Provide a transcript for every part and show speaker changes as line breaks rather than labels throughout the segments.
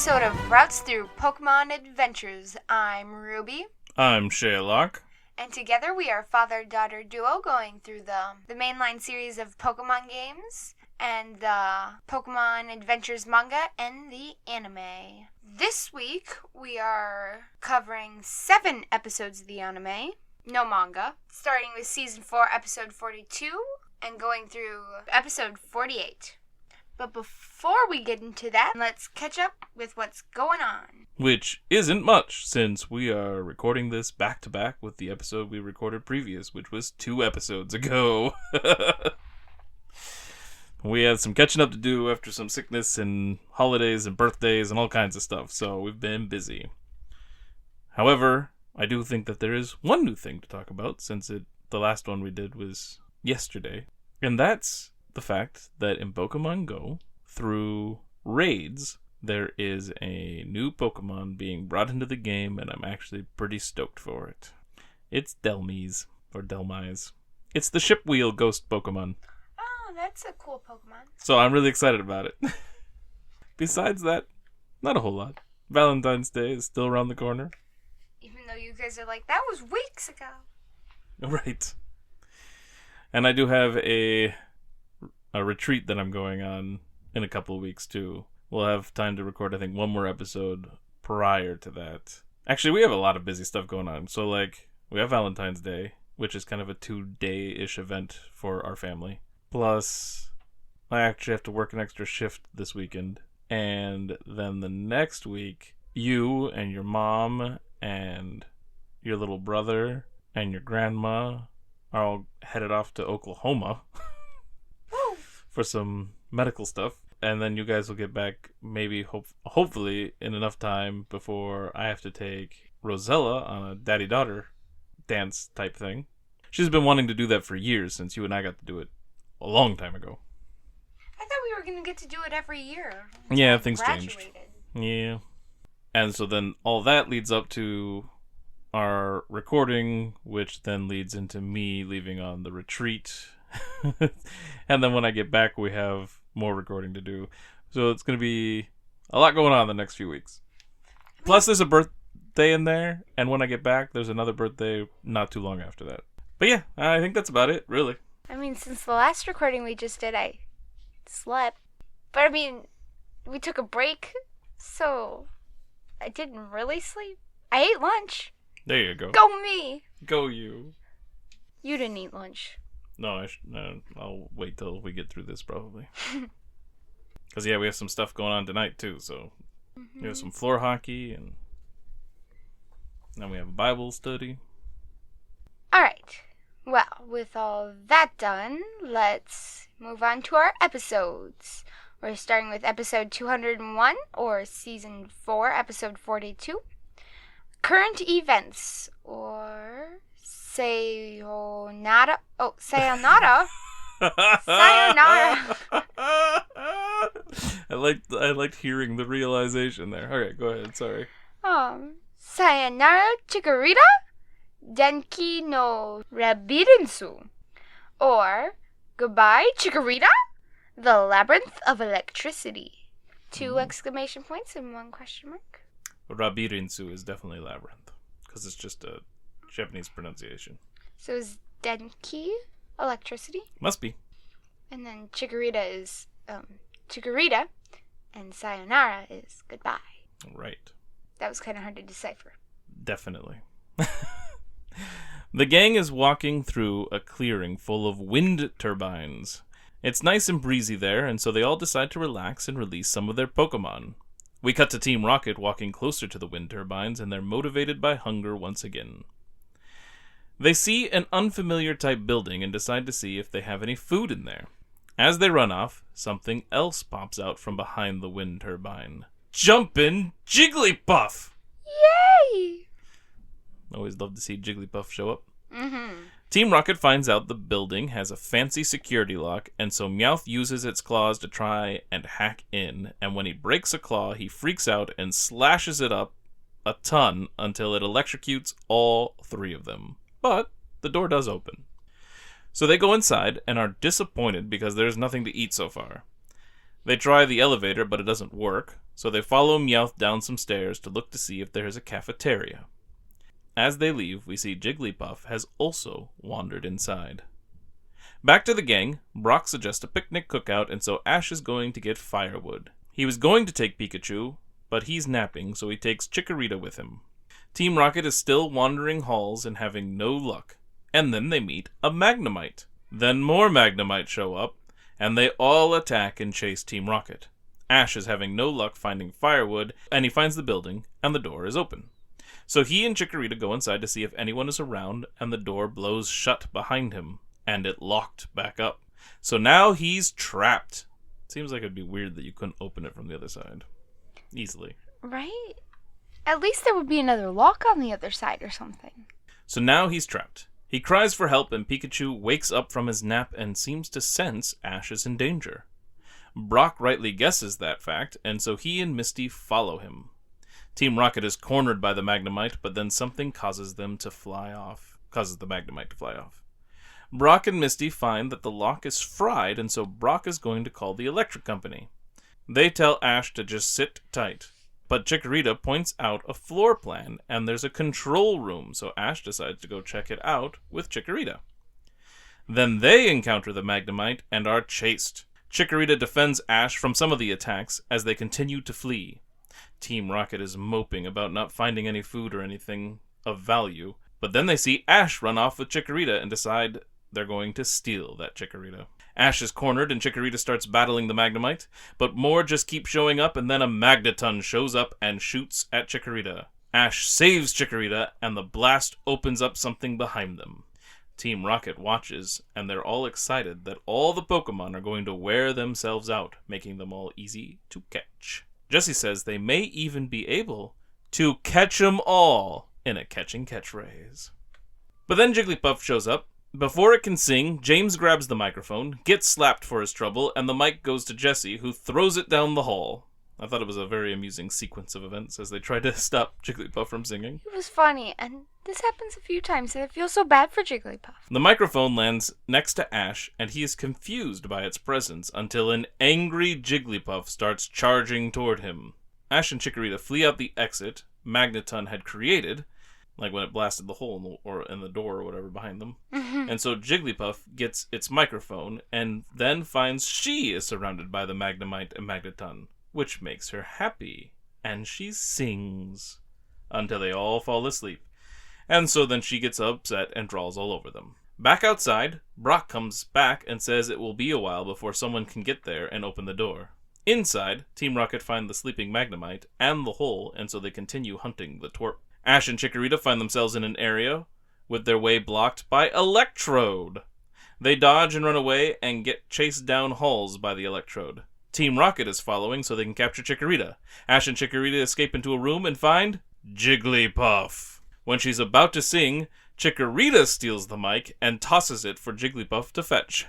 episode of Routes Through Pokemon Adventures. I'm Ruby.
I'm Sherlock.
And together we are father-daughter duo going through the mainline series of Pokemon games and the Pokemon Adventures manga and the anime. This week we are covering 7 episodes of the anime, no manga, starting with Season 4, Episode 42, and going through Episode 48. But before we get into that, let's catch up with what's going on.
Which isn't much, since we are recording this back-to-back with the episode we recorded previous, which was 2 episodes ago. We had some catching up to do after some sickness and holidays and birthdays and all kinds of stuff, so we've been busy. However, I do think that there is one new thing to talk about, since the last one we did was yesterday, and that's the fact that in Pokemon Go, through raids, there is a new Pokemon being brought into the game, and I'm actually pretty stoked for it. It's Delmise, or Delmise. It's the Ship Wheel Ghost Pokemon.
Oh, that's a cool Pokemon.
So I'm really excited about it. Besides that, not a whole lot. Valentine's Day is still around the corner.
Even though you guys are like, that was weeks ago.
Right. And I do have a retreat that I'm going on in a couple of weeks, too. We'll have time to record, I think, one more episode prior to that. Actually, we have a lot of busy stuff going on. So, we have Valentine's Day, which is kind of a 2-day-ish event for our family. Plus, I actually have to work an extra shift this weekend. And then the next week, you and your mom and your little brother and your grandma are all headed off to Oklahoma for some medical stuff. And then you guys will get back maybe, hopefully, in enough time before I have to take Rosella on a daddy-daughter dance type thing. She's been wanting to do that for years, since you and I got to do it a long time ago.
I thought we were going to get to do it every year.
Yeah, things changed. Yeah. And so then all that leads up to our recording, which then leads into me leaving on the retreat. And then when I get back, we have more recording to do. So it's going to be a lot going on the next few weeks. Plus, there's a birthday in there. And when I get back, there's another birthday not too long after that. But yeah, I think that's about it, really.
I mean, since the last recording we just did, I slept. But I mean, we took a break, so I didn't really sleep. I ate lunch.
There you go.
Go me.
Go you.
You didn't eat lunch.
No, I'll wait till we get through this, probably. Because, yeah, we have some stuff going on tonight, too, so we have some floor hockey, and then we have a Bible study.
All right. Well, with all that done, let's move on to our episodes. We're starting with episode 201, or season 4, episode 42. Current events, or sayonara. Oh, sayonara. Sayonara.
I liked hearing the realization there. Okay, go ahead. Sorry.
Sayonara Chikorita Denki no Rabirinsu, or Goodbye Chikorita, the Labyrinth of Electricity. 2 exclamation points and 1 question mark.
Rabirinsu is definitely labyrinth, because it's just a Japanese pronunciation.
So is Denki electricity?
Must be.
And then Chikorita is Chikorita, and Sayonara is goodbye.
Right.
That was kind of hard to decipher.
Definitely. The gang is walking through a clearing full of wind turbines. It's nice and breezy there, and so they all decide to relax and release some of their Pokemon. We cut to Team Rocket walking closer to the wind turbines, and they're motivated by hunger once again. They see an unfamiliar type building and decide to see if they have any food in there. As they run off, something else pops out from behind the wind turbine. Jumpin' Jigglypuff!
Yay!
Always love to see Jigglypuff show up.
Mm-hmm.
Team Rocket finds out the building has a fancy security lock, and so Meowth uses its claws to try and hack in, and when he breaks a claw, he freaks out and slashes it up a ton until it electrocutes all 3 of them. But the door does open. So they go inside and are disappointed because there's nothing to eat so far. They try the elevator, but it doesn't work, so they follow Meowth down some stairs to look to see if there is a cafeteria. As they leave, we see Jigglypuff has also wandered inside. Back to the gang, Brock suggests a picnic cookout, and so Ash is going to get firewood. He was going to take Pikachu, but he's napping, so he takes Chikorita with him. Team Rocket is still wandering halls and having no luck, and then they meet a Magnemite. Then more Magnemite show up, and they all attack and chase Team Rocket. Ash is having no luck finding firewood, and he finds the building, and the door is open. So he and Chikorita go inside to see if anyone is around, and the door blows shut behind him, and it locked back up. So now he's trapped. Seems like it'd be weird that you couldn't open it from the other side easily.
Right? At least there would be another lock on the other side or something.
So now he's trapped. He cries for help, and Pikachu wakes up from his nap and seems to sense Ash is in danger. Brock rightly guesses that fact, and so he and Misty follow him. Team Rocket is cornered by the Magnemite, but then something causes the Magnemite to fly off. Brock and Misty find that the lock is fried, and so Brock is going to call the electric company. They tell Ash to just sit tight. But Chikorita points out a floor plan, and there's a control room, so Ash decides to go check it out with Chikorita. Then they encounter the Magnemite and are chased. Chikorita defends Ash from some of the attacks as they continue to flee. Team Rocket is moping about not finding any food or anything of value, but then they see Ash run off with Chikorita and decide they're going to steal that Chikorita. Ash is cornered and Chikorita starts battling the Magnemite, but more just keep showing up, and then a Magneton shows up and shoots at Chikorita. Ash saves Chikorita, and the blast opens up something behind them. Team Rocket watches, and they're all excited that all the Pokemon are going to wear themselves out, making them all easy to catch. Jessie says they may even be able to catch them all in a catching catchphrase. But then Jigglypuff shows up. Before it can sing, James grabs the microphone, gets slapped for his trouble, and the mic goes to Jessie, who throws it down the hall. I thought it was a very amusing sequence of events as they tried to stop Jigglypuff from singing.
It was funny, and this happens a few times, and I feel so bad for Jigglypuff.
The microphone lands next to Ash, and he is confused by its presence until an angry Jigglypuff starts charging toward him. Ash and Chikorita flee out the exit Magneton had created, like when it blasted the hole in the door or whatever behind them.
Mm-hmm.
And so Jigglypuff gets its microphone and then finds she is surrounded by the Magnemite and Magneton, which makes her happy. And she sings until they all fall asleep. And so then she gets upset and draws all over them. Back outside, Brock comes back and says it will be a while before someone can get there and open the door. Inside, Team Rocket find the sleeping Magnemite and the hole, and so they continue hunting the twerp. Ash and Chikorita find themselves in an area with their way blocked by Electrode. They dodge and run away and get chased down halls by the Electrode. Team Rocket is following so they can capture Chikorita. Ash and Chikorita escape into a room and find Jigglypuff. When she's about to sing, Chikorita steals the mic and tosses it for Jigglypuff to fetch.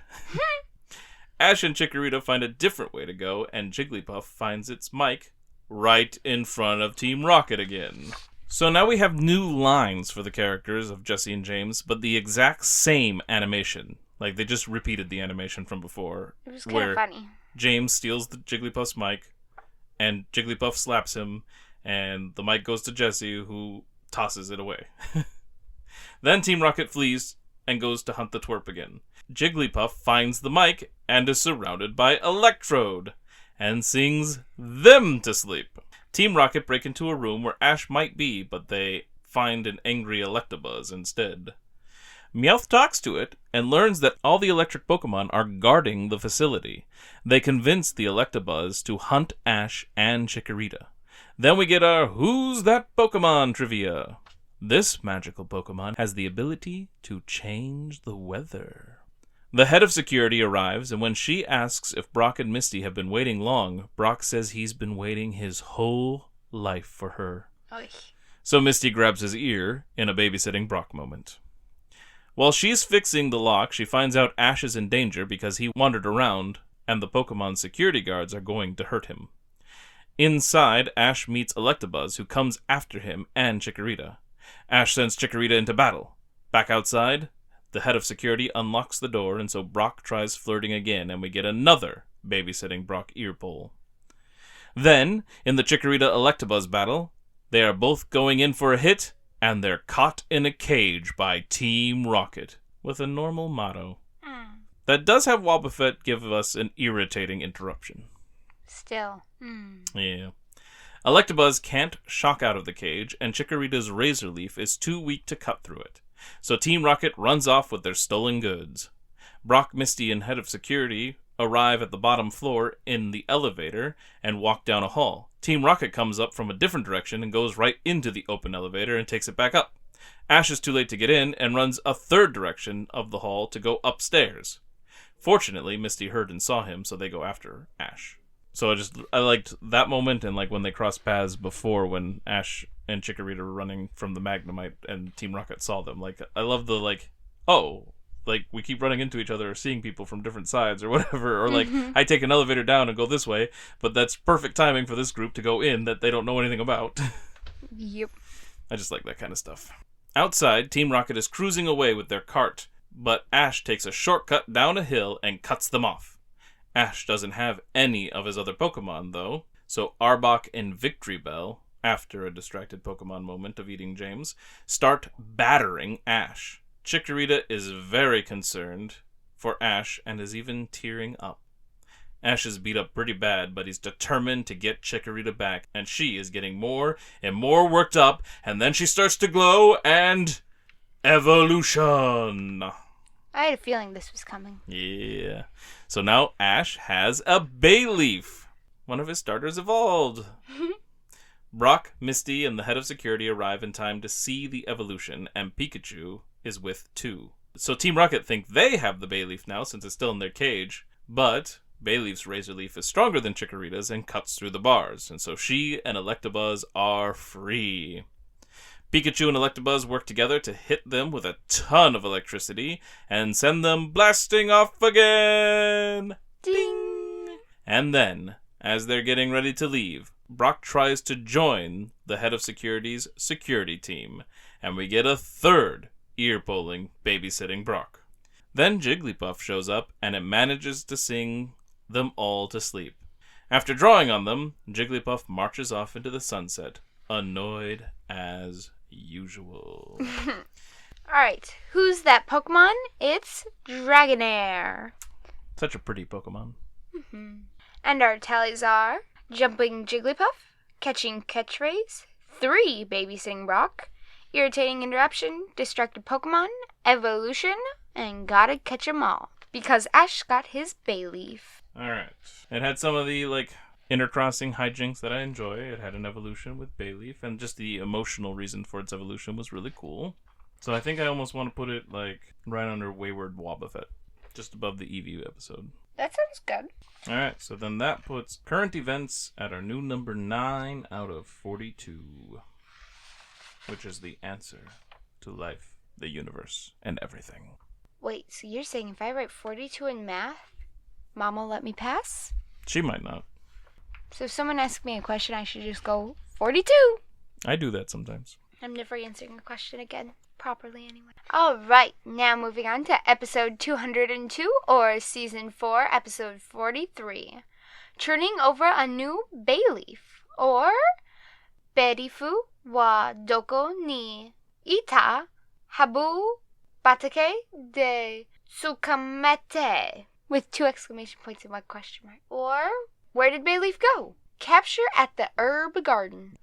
Ash and Chikorita find a different way to go, and Jigglypuff finds its mic right in front of Team Rocket again. So now we have new lines for the characters of Jessie and James, but the exact same animation. Like, they just repeated the animation from before.
It was kind of funny.
James steals the Jigglypuff's mic, and Jigglypuff slaps him, and the mic goes to Jessie, who tosses it away. Then Team Rocket flees and goes to hunt the twerp again. Jigglypuff finds the mic and is surrounded by Electrode, and sings them to sleep. Team Rocket break into a room where Ash might be, but they find an angry Electabuzz instead. Meowth talks to it and learns that all the electric Pokemon are guarding the facility. They convince the Electabuzz to hunt Ash and Chikorita. Then we get our Who's That Pokemon trivia. This magical Pokemon has the ability to change the weather. The head of security arrives, and when she asks if Brock and Misty have been waiting long, Brock says he's been waiting his whole life for her.
Oy.
So Misty grabs his ear in a babysitting Brock moment. While she's fixing the lock, she finds out Ash is in danger because he wandered around, and the Pokemon security guards are going to hurt him. Inside, Ash meets Electabuzz, who comes after him and Chikorita. Ash sends Chikorita into battle. Back outside, the head of security unlocks the door, and so Brock tries flirting again, and we get another babysitting Brock ear pull. Then, in the Chikorita-Electabuzz battle, they are both going in for a hit, and they're caught in a cage by Team Rocket, with a normal motto. That does have Wobbuffet give us an irritating interruption.
Still.
Yeah. Electabuzz can't shock out of the cage, and Chikorita's Razor Leaf is too weak to cut through it. So Team Rocket runs off with their stolen goods. Brock, Misty, and Head of Security arrive at the bottom floor in the elevator and walk down a hall. Team Rocket comes up from a different direction and goes right into the open elevator and takes it back up. Ash is too late to get in and runs a third direction of the hall to go upstairs. Fortunately, Misty heard and saw him, so they go after Ash. So I liked that moment, and like when they crossed paths before, when Ash and Chikorita were running from the Magnemite and Team Rocket saw them. Like, I love the we keep running into each other or seeing people from different sides or whatever, or like I take an elevator down and go this way, but that's perfect timing for this group to go in that they don't know anything about.
Yep.
I just like that kind of stuff. Outside, Team Rocket is cruising away with their cart, but Ash takes a shortcut down a hill and cuts them off. Ash doesn't have any of his other Pokemon, though, so Arbok and Victory Bell, after a distracted Pokemon moment of eating James, start battering Ash. Chikorita is very concerned for Ash and is even tearing up. Ash is beat up pretty bad, but he's determined to get Chikorita back, and she is getting more and more worked up, and then she starts to glow, and evolution!
I had a feeling this was coming.
Yeah. So now Ash has a Bayleef. One of his starters evolved. Brock, Misty, and the Head of Security arrive in time to see the evolution, and Pikachu is with too. So Team Rocket think they have the Bayleef now, since it's still in their cage, but Bayleef's Razor Leaf is stronger than Chikorita's and cuts through the bars, and so she and Electabuzz are free. Pikachu and Electabuzz work together to hit them with a ton of electricity and send them blasting off again!
Ding!
And then, as they're getting ready to leave, Brock tries to join the Head of Security's security team, and we get a third ear-pulling babysitting Brock. Then Jigglypuff shows up, and it manages to sing them all to sleep. After drawing on them, Jigglypuff marches off into the sunset, annoyed as usual.
Alright, who's that Pokemon? It's Dragonair.
Such a pretty Pokemon.
And our tallies are Jumping Jigglypuff, Catching Catchphrase, 3 Babysitting Brock, Irritating Interruption, Distracted Pokemon, Evolution, and Gotta Catch 'em All. Because Ash got his Bayleef.
Alright. It had some of the, intercrossing hijinks that I enjoy. It had an evolution with Bayleef, and just the emotional reason for its evolution was really cool. So I think I almost want to put it, right under Wayward Wobbuffet, just above the Eevee episode.
That sounds good.
Alright, so then that puts current events at our new number 9 out of 42, which is the answer to life, the universe, and everything.
Wait, so you're saying if I write 42 in math, Mom will let me pass?
She might not.
So if someone asks me a question, I should just go 42.
I do that sometimes.
I'm never answering a question again. Properly, anyway. Alright, now moving on to episode 202, or season 4, episode 43. Turning over a new Bayleef, or Berifu wa doko ni ita habu batake de tsukamete. With 2 exclamation points and 1 question mark. Or, where did Bayleef go? Capture at the herb garden.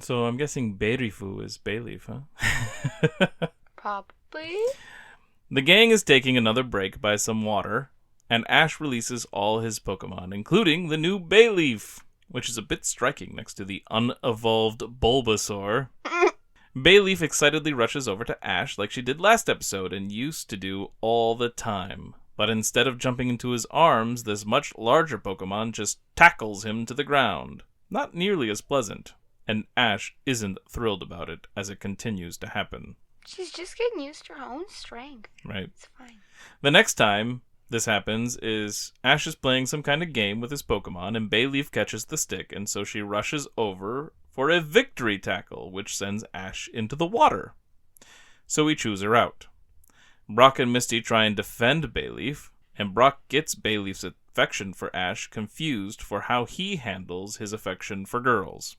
So I'm guessing Berifu is Bayleef, huh?
Probably.
The gang is taking another break by some water, and Ash releases all his Pokemon, including the new Bayleef, which is a bit striking next to the unevolved Bulbasaur. Bayleef excitedly rushes over to Ash like she did last episode and used to do all the time. But instead of jumping into his arms, this much larger Pokemon just tackles him to the ground. Not nearly as pleasant. And Ash isn't thrilled about it as it continues to happen.
She's just getting used to her own strength.
Right.
It's fine.
The next time this happens is Ash is playing some kind of game with his Pokemon, and Bayleef catches the stick, and so she rushes over for a victory tackle, which sends Ash into the water. So we choose her out. Brock and Misty try and defend Bayleef, and Brock gets Bayleef's affection for Ash confused for how he handles his affection for girls.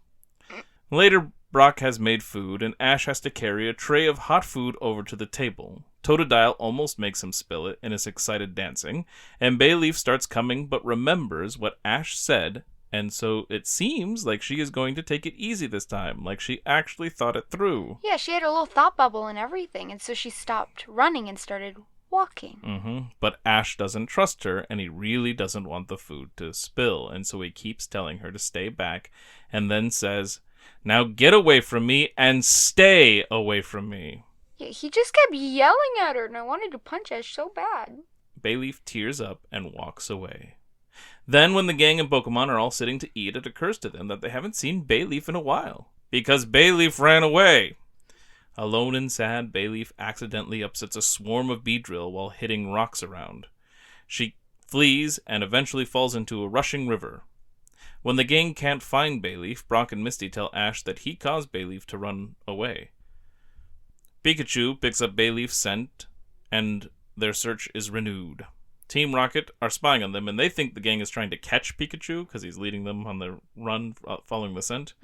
Later, Brock has made food, and Ash has to carry a tray of hot food over to the table. Totodile almost makes him spill it in his excited dancing, and Bayleef starts coming but remembers what Ash said, and so it seems like she is going to take it easy this time, like she actually thought it through.
Yeah, she had a little thought bubble and everything, and so she stopped running and started walking.
But Ash doesn't trust her, and he really doesn't want the food to spill, and so he keeps telling her to stay back, and then says, "Now get away from me and stay away from me."
Yeah, he just kept yelling at her, and I wanted to punch Ash so bad.
Bayleef tears up and walks away. Then, when the gang of Pokemon are all sitting to eat, it occurs to them that they haven't seen Bayleef in a while, because Bayleef ran away. Alone and sad, Bayleef accidentally upsets a swarm of Beedrill while hitting rocks around. She flees and eventually falls into a rushing river. When the gang can't find Bayleef, Brock and Misty tell Ash that he caused Bayleef to run away. Pikachu picks up Bayleef's scent, and their search is renewed. Team Rocket are spying on them, and they think the gang is trying to catch Pikachu because he's leading them on the run following the scent.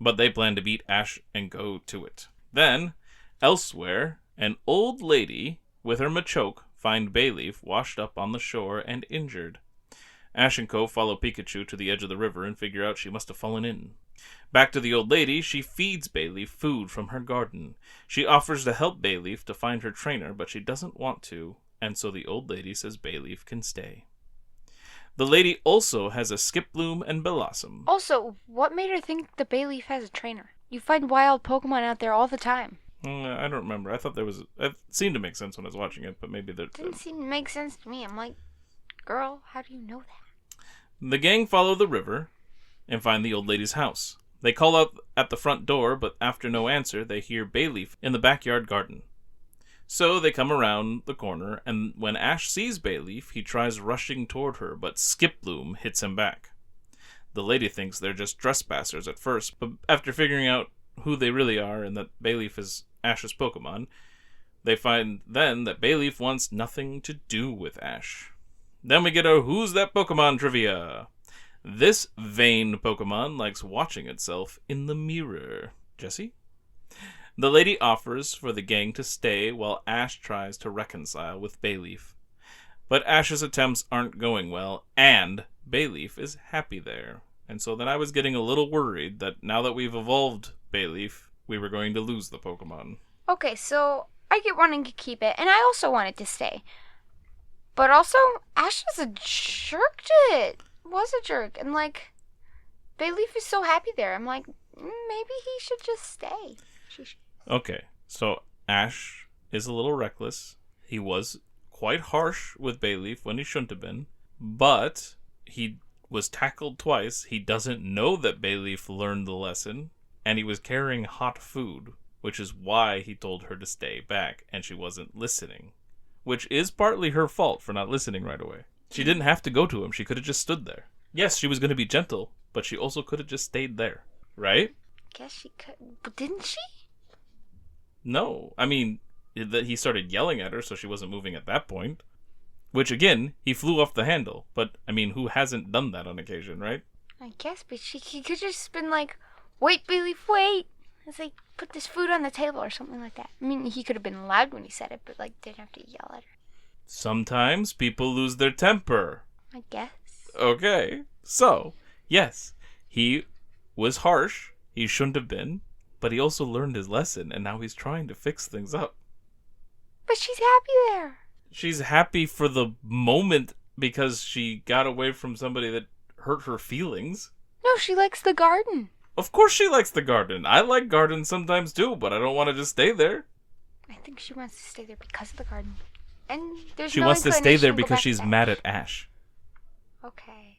But they plan to beat Ash and go to it. Then, elsewhere, an old lady with her Machoke find Bayleef washed up on the shore and injured. Ash and Co. follow Pikachu to the edge of the river and figure out she must have fallen in. Back to the old lady, she feeds Bayleef food from her garden. She offers to help Bayleef to find her trainer, but she doesn't want to, and so the old lady says Bayleef can stay. The lady also has a Skiploom and Blossom.
Also, what made her think the Bayleef has a trainer? You find wild Pokemon out there all the time.
I don't remember. I thought there was... It seemed to make sense when I was watching it, but maybe there...
Didn't seem to make sense to me. I'm like, girl, how do you know that?
The gang follow the river and find the old lady's house. They call out at the front door, but after no answer, they hear Bayleef in the backyard garden. So they come around the corner, and when Ash sees Bayleef, he tries rushing toward her, but Skiploom hits him back. The lady thinks they're just trespassers at first, but after figuring out who they really are and that Bayleef is Ash's Pokemon, they find then that Bayleef wants nothing to do with Ash. Then we get our Who's That Pokemon trivia. This vain Pokemon likes watching itself in the mirror. Jesse? The lady offers for the gang to stay while Ash tries to reconcile with Bayleef. But Ash's attempts aren't going well, and Bayleef is happy there. And so then I was getting a little worried that now that we've evolved Bayleef, we were going to lose the Pokemon.
Okay, so I get wanting to keep it, and I also wanted to stay. But also, Ash was a jerk to it. Was a jerk. And like, Bayleef is so happy there. I'm like, maybe he should just stay.
Okay, so Ash is a little reckless. He was quite harsh with Bayleef when he shouldn't have been. But he was tackled twice. He doesn't know that Bayleef learned the lesson. And he was carrying hot food, which is why he told her to stay back. And she wasn't listening. Which is partly her fault for not listening right away. She didn't have to go to him. She could have just stood there. Yes, she was going to be gentle, but she also could have just stayed there. Right?
Guess she could. But didn't she?
No. I mean, he started yelling at her, so she wasn't moving at that point. Which, again, he flew off the handle. But, I mean, who hasn't done that on occasion, right?
I guess, but he could just been like, wait, Bayleef, wait. It's like, put this food on the table or something like that. I mean, he could have been loud when he said it, but, like, didn't have to yell at her.
Sometimes people lose their temper.
I guess.
Okay. So, yes, he was harsh. He shouldn't have been. But he also learned his lesson, and now he's trying to fix things up.
But she's happy there.
She's happy for the moment because she got away from somebody that hurt her feelings.
No, she likes the garden.
Of course she likes the garden. I like gardens sometimes too, but I don't want to just stay there.
I think she wants to stay there because of the garden. And there's
she
no
wants to stay there
inclination to go
because
back
she's
to
mad at Ash.
Okay.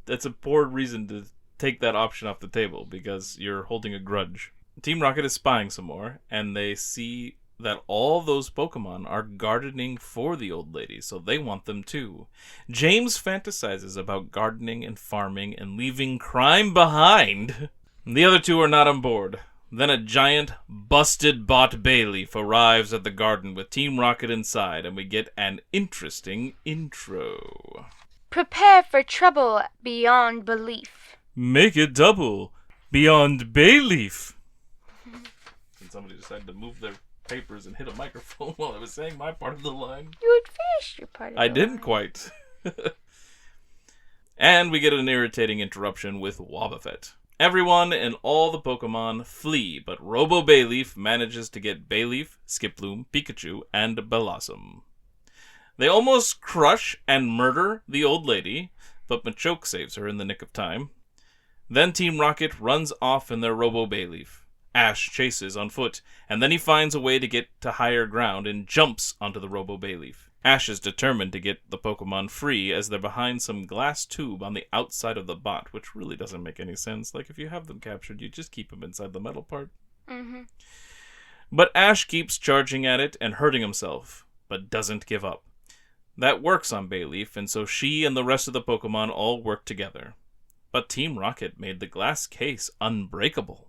That's a poor reason to take that option off the table because you're holding a grudge. Team Rocket is spying some more, and they see that all those Pokemon are gardening for the old lady, so they want them too. James fantasizes about gardening and farming and leaving crime behind. The other two are not on board. Then a giant, busted-bought Bayleef arrives at the garden with Team Rocket inside, and we get an interesting intro.
Prepare for trouble beyond belief.
Make it double beyond Bayleef. And somebody decided to move their papers and hit a microphone while I was saying my part of the line.
You had finished your part of the
I
line.
didn't quite. And we get an irritating interruption with Wobbuffet. Everyone and all the Pokemon flee, but Robo Bayleef manages to get Bayleef, Skiploom, Pikachu, and Bellossom. They almost crush and murder the old lady, but Machoke saves her in the nick of time. Then Team Rocket runs off in their Robo Bayleef. Ash chases on foot, and then he finds a way to get to higher ground and jumps onto the Robo Bayleef. Ash is determined to get the Pokemon free as they're behind some glass tube on the outside of the bot, which really doesn't make any sense. Like, if you have them captured, you just keep them inside the metal part.
Mm-hmm.
But Ash keeps charging at it and hurting himself, but doesn't give up. That works on Bayleef, and so she and the rest of the Pokemon all work together. But Team Rocket made the glass case unbreakable.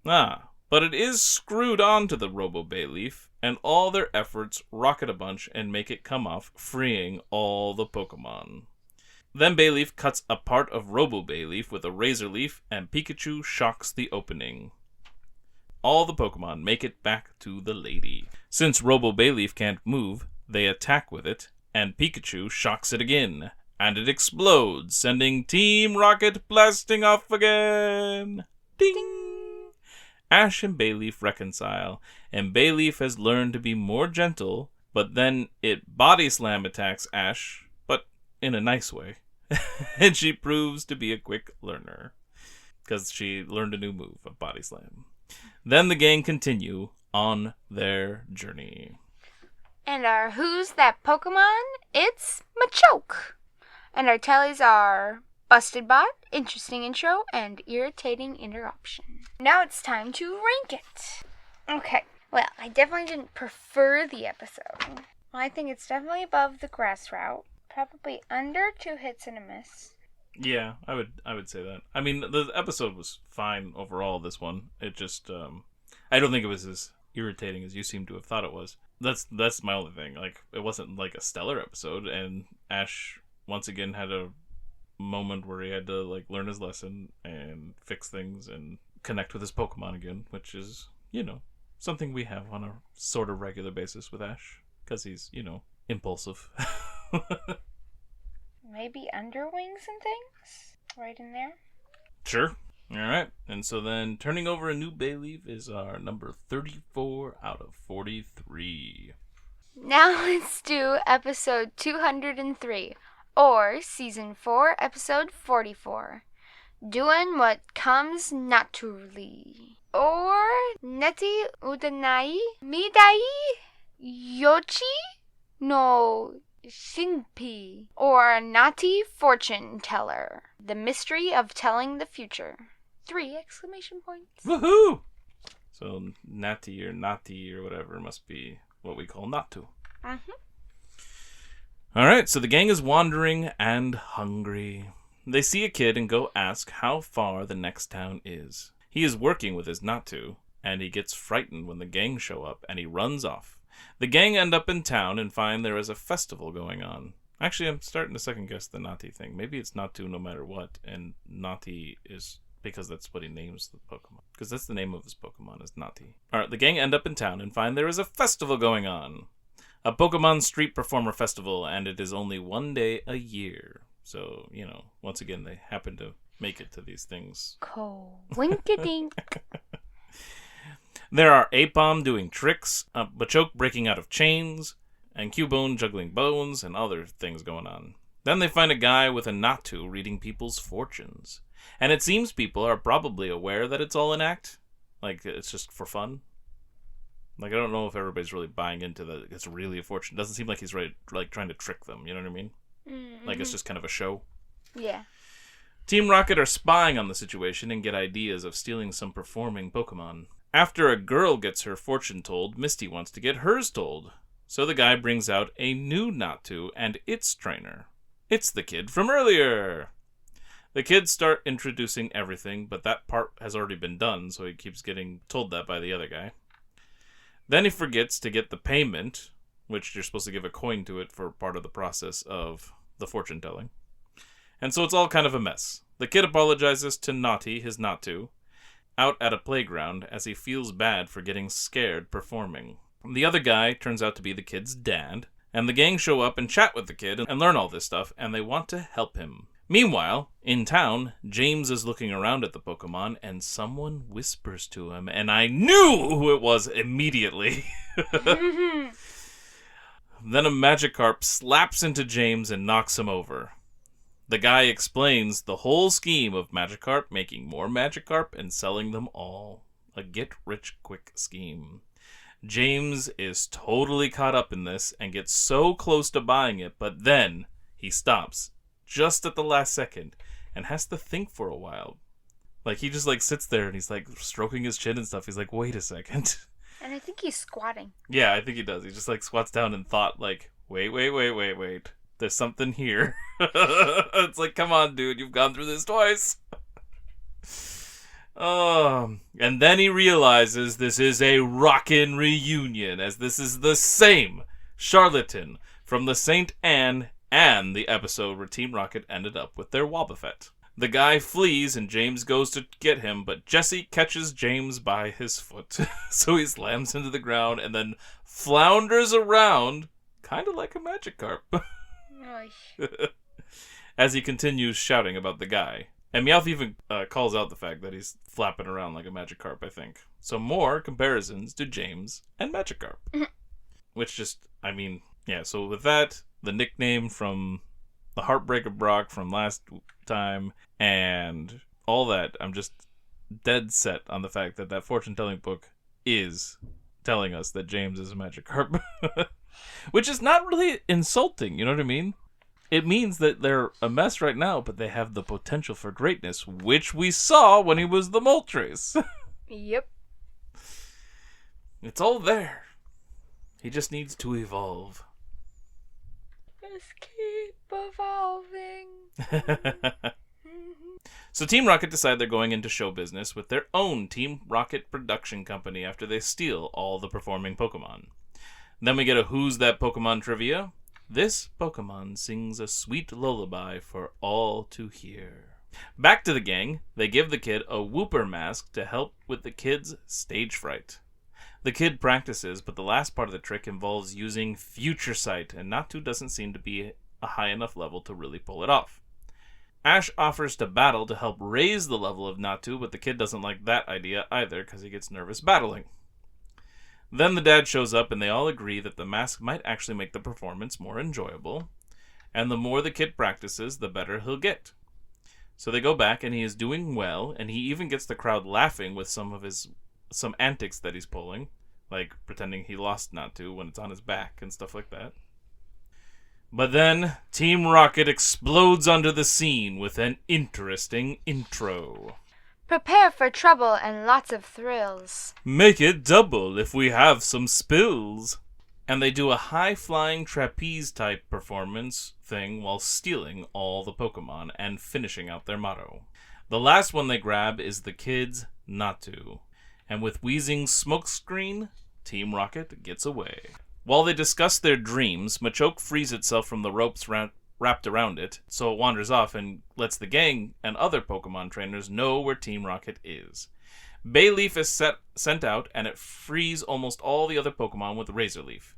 But it is screwed onto the Robo Bayleef, and all their efforts rocket a bunch and make it come off, freeing all the Pokemon. Then Bayleef cuts a part of Robo Bayleef with a razor leaf, and Pikachu shocks the opening. All the Pokemon make it back to the lady. Since Robo Bayleef can't move, they attack with it, and Pikachu shocks it again, and it explodes, sending Team Rocket blasting off again. Ding! Ding. Ash and Bayleef reconcile, and Bayleef has learned to be more gentle, but then it body slam attacks Ash, but in a nice way. And she proves to be a quick learner, because she learned a new move, a body slam. Then the gang continue on their journey.
And our Who's That Pokemon? It's Machoke. And our tallies are Busted Bot, Interesting Intro, and Irritating Interruption. Now it's time to rank it. Okay, well, I definitely didn't prefer the episode. I think it's definitely above the grass route. Probably under 2 hits and a miss.
Yeah, I would say that. I mean, the episode was fine overall, this one. It just, I don't think it was as irritating as you seem to have thought it was. That's my only thing. Like, it wasn't like a stellar episode, and Ash once again had a moment where he had to like learn his lesson and fix things and connect with his Pokemon again, which is, something we have on a sort of regular basis with Ash, because he's, impulsive.
Maybe underwings and things? Right in there?
Sure. Alright, and so then turning over a new Bayleef is our number 34 out of 43.
Now let's do episode 203, or season 4, episode 44. Doing what comes naturally. Or Neti Udanai Midai Yochi no Shinpi. Or Nati Fortune Teller. The mystery of telling the future. 3 exclamation points.
Woohoo! So Nati or whatever must be what we call Natu.
Mm-hmm.
Alright, so the gang is wandering and hungry. They see a kid and go ask how far the next town is. He is working with his Natu, and he gets frightened when the gang show up, and he runs off. The gang end up in town and find there is a festival going on. Actually, I'm starting to second guess the Nati thing. Maybe it's Natu no matter what, and Nati is because that's what he names the Pokemon. Because that's the name of his Pokemon, is Nati. Alright, the gang end up in town and find there is a festival going on. A Pokemon Street Performer Festival, and it is only one day a year. So, once again, they happen to make it to these things.
Cool. Wink-a-dink.
There are Apom doing tricks, Machoke breaking out of chains, and Cubone juggling bones, and other things going on. Then they find a guy with a Natu reading people's fortunes. And it seems people are probably aware that it's all an act. Like, it's just for fun. Like, I don't know if everybody's really buying into that it's really a fortune. It doesn't seem like he's trying to trick them, you know what I mean? Mm-hmm. Like, it's just kind of a show.
Yeah.
Team Rocket are spying on the situation and get ideas of stealing some performing Pokemon. After a girl gets her fortune told, Misty wants to get hers told. So the guy brings out a new Natu and its trainer. It's the kid from earlier! The kids start introducing everything, but that part has already been done, so he keeps getting told that by the other guy. Then he forgets to get the payment, which you're supposed to give a coin to it for part of the process of the fortune telling. And so it's all kind of a mess. The kid apologizes to Naughty, his Natu, out at a playground as he feels bad for getting scared performing. The other guy turns out to be the kid's dad, and the gang show up and chat with the kid and learn all this stuff, and they want to help him. Meanwhile, in town, James is looking around at the Pokemon, and someone whispers to him, and I knew who it was immediately. Then a Magikarp slaps into James and knocks him over. The guy explains the whole scheme of Magikarp making more Magikarp and selling them all. A get-rich-quick scheme. James is totally caught up in this and gets so close to buying it, but then he stops just at the last second and has to think for a while. Like, he just, sits there and he's, stroking his chin and stuff. He's like, wait a second.
And I think he's squatting.
Yeah, I think he does. He just, squats down and thought, wait. There's something here. It's like, come on, dude. You've gone through this twice. And then he realizes this is a rockin' reunion, as this is the same charlatan from the St. Anne and the episode where Team Rocket ended up with their Wobbuffet. The guy flees and James goes to get him, but Jesse catches James by his foot. So he slams into the ground and then flounders around, kind of like a Magikarp. As he continues shouting about the guy. And Meowth even calls out the fact that he's flapping around like a Magikarp, I think. So more comparisons to James and Magikarp. Which just, so with that, the nickname from the Heartbreak of Brock from last time, and all that, I'm just dead set on the fact that fortune-telling book is telling us that James is a Magikarp. Which is not really insulting, you know what I mean? It means that they're a mess right now, but they have the potential for greatness, which we saw when he was the Moltres.
Yep.
It's all there. He just needs to evolve.
Just keep evolving.
So Team Rocket decide they're going into show business with their own Team Rocket production company after they steal all the performing Pokemon. Then we get a Who's That Pokemon trivia. This Pokemon sings a sweet lullaby for all to hear. Back to the gang, they give the kid a Whooper mask to help with the kid's stage fright. The kid practices, but the last part of the trick involves using Future Sight, and Natu doesn't seem to be a high enough level to really pull it off. Ash offers to battle to help raise the level of Natu, but the kid doesn't like that idea either because he gets nervous battling. Then the dad shows up and they all agree that the mask might actually make the performance more enjoyable, and the more the kid practices, the better he'll get. So they go back and he is doing well, and he even gets the crowd laughing with some antics that he's pulling, like pretending he lost Natu when it's on his back and stuff like that. But then Team Rocket explodes onto the scene with an interesting intro.
Prepare for trouble and lots of thrills.
Make it double if we have some spills. And they do a high-flying trapeze-type performance thing while stealing all the Pokemon and finishing out their motto. The last one they grab is the kid's Natu. And with wheezing smokescreen, Team Rocket gets away. While they discuss their dreams, Machoke frees itself from the ropes wrapped around it, so it wanders off and lets the gang and other Pokemon trainers know where Team Rocket is. Bayleef is sent out, and it frees almost all the other Pokemon with Razorleaf.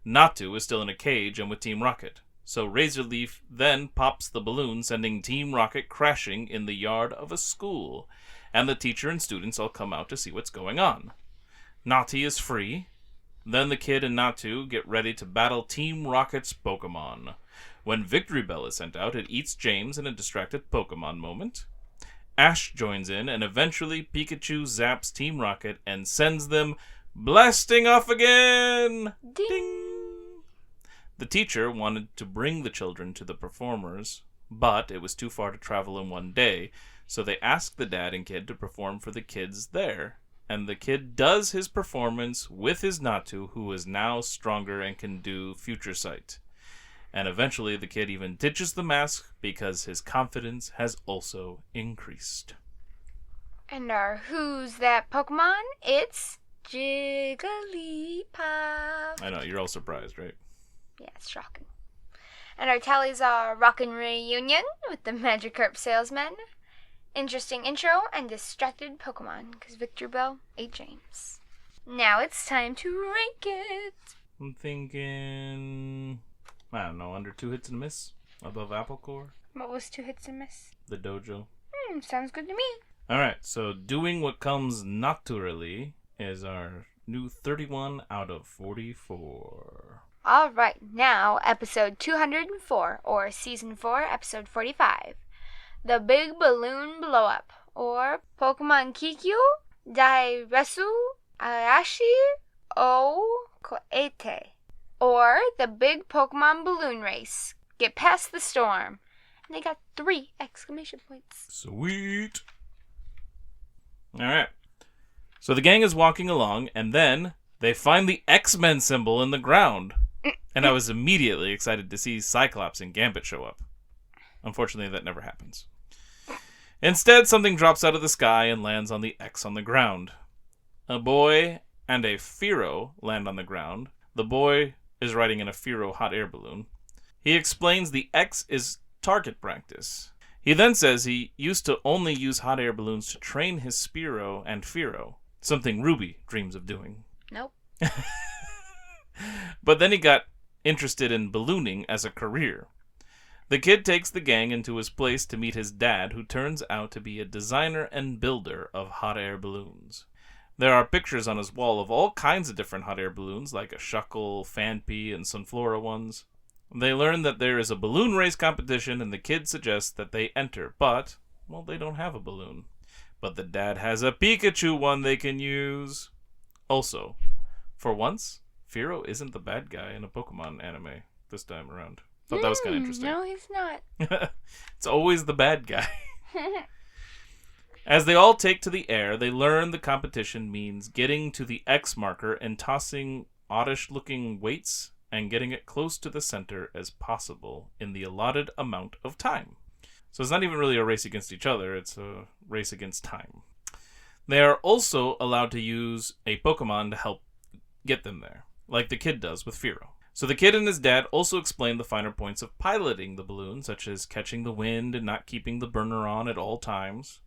Natu is still in a cage and with Team Rocket, so Razorleaf then pops the balloon, sending Team Rocket crashing in the yard of a school, and the teacher and students all come out to see what's going on. Naughty is free. Then the kid and Natu get ready to battle Team Rocket's Pokemon. When Victory Bell is sent out, it eats James in a distracted Pokemon moment. Ash joins in, and eventually Pikachu zaps Team Rocket and sends them blasting off again!
Ding!
The teacher wanted to bring the children to the performers, but it was too far to travel in one day, so they asked the dad and kid to perform for the kids there. And the kid does his performance with his Natu, who is now stronger and can do Future Sight. And eventually the kid even ditches the mask because his confidence has also increased.
And our Who's That Pokemon? It's Jigglypuff.
I know, you're all surprised, right?
Yeah, it's shocking. And our tallies are Rockin' Reunion with the Magikarp Salesman, Interesting Intro, and Distracted Pokemon, because Victor Bell ate James. Now it's time to rank it.
I'm thinking, I don't know, under 2 hits and a miss? Above Apple Core?
What was 2 hits and miss?
The dojo.
Sounds good to me.
Alright, so doing what comes Natu-rally is our new 31 out of 44.
Alright, now episode 204, or season 4, episode 45. The Big Balloon Blow Up, or Pokemon Kecleon Dairesu Arashi o Koete, or the Big Pokemon Balloon Race. Get past the storm. And they got 3 exclamation points.
Sweet. Alright. So the gang is walking along, and then they find the X-Men symbol in the ground. And I was immediately excited to see Cyclops and Gambit show up. Unfortunately, that never happens. Instead, something drops out of the sky and lands on the X on the ground. A boy and a Fearow land on the ground. The boy is riding in a Fearow hot air balloon. He explains the X is target practice. He then says he used to only use hot air balloons to train his Spearow and Fearow, something Ruby dreams of doing.
Nope.
But then he got interested in ballooning as a career. The kid takes the gang into his place to meet his dad, who turns out to be a designer and builder of hot air balloons. There are pictures on his wall of all kinds of different hot air balloons, like a Shuckle, Phanpy, and Sunflora ones. They learn that there is a balloon race competition, and the kid suggests that they enter, but, well, they don't have a balloon. But the dad has a Pikachu one they can use. Also, for once, Fearow isn't the bad guy in a Pokemon anime this time around. Thought that was kind of interesting.
No, he's not.
It's always the bad guy. As they all take to the air, they learn the competition means getting to the X marker and tossing oddish-looking weights and getting it close to the center as possible in the allotted amount of time. So it's not even really a race against each other, it's a race against time. They are also allowed to use a Pokemon to help get them there, like the kid does with Fearow. So the kid and his dad also explain the finer points of piloting the balloon, such as catching the wind and not keeping the burner on at all times.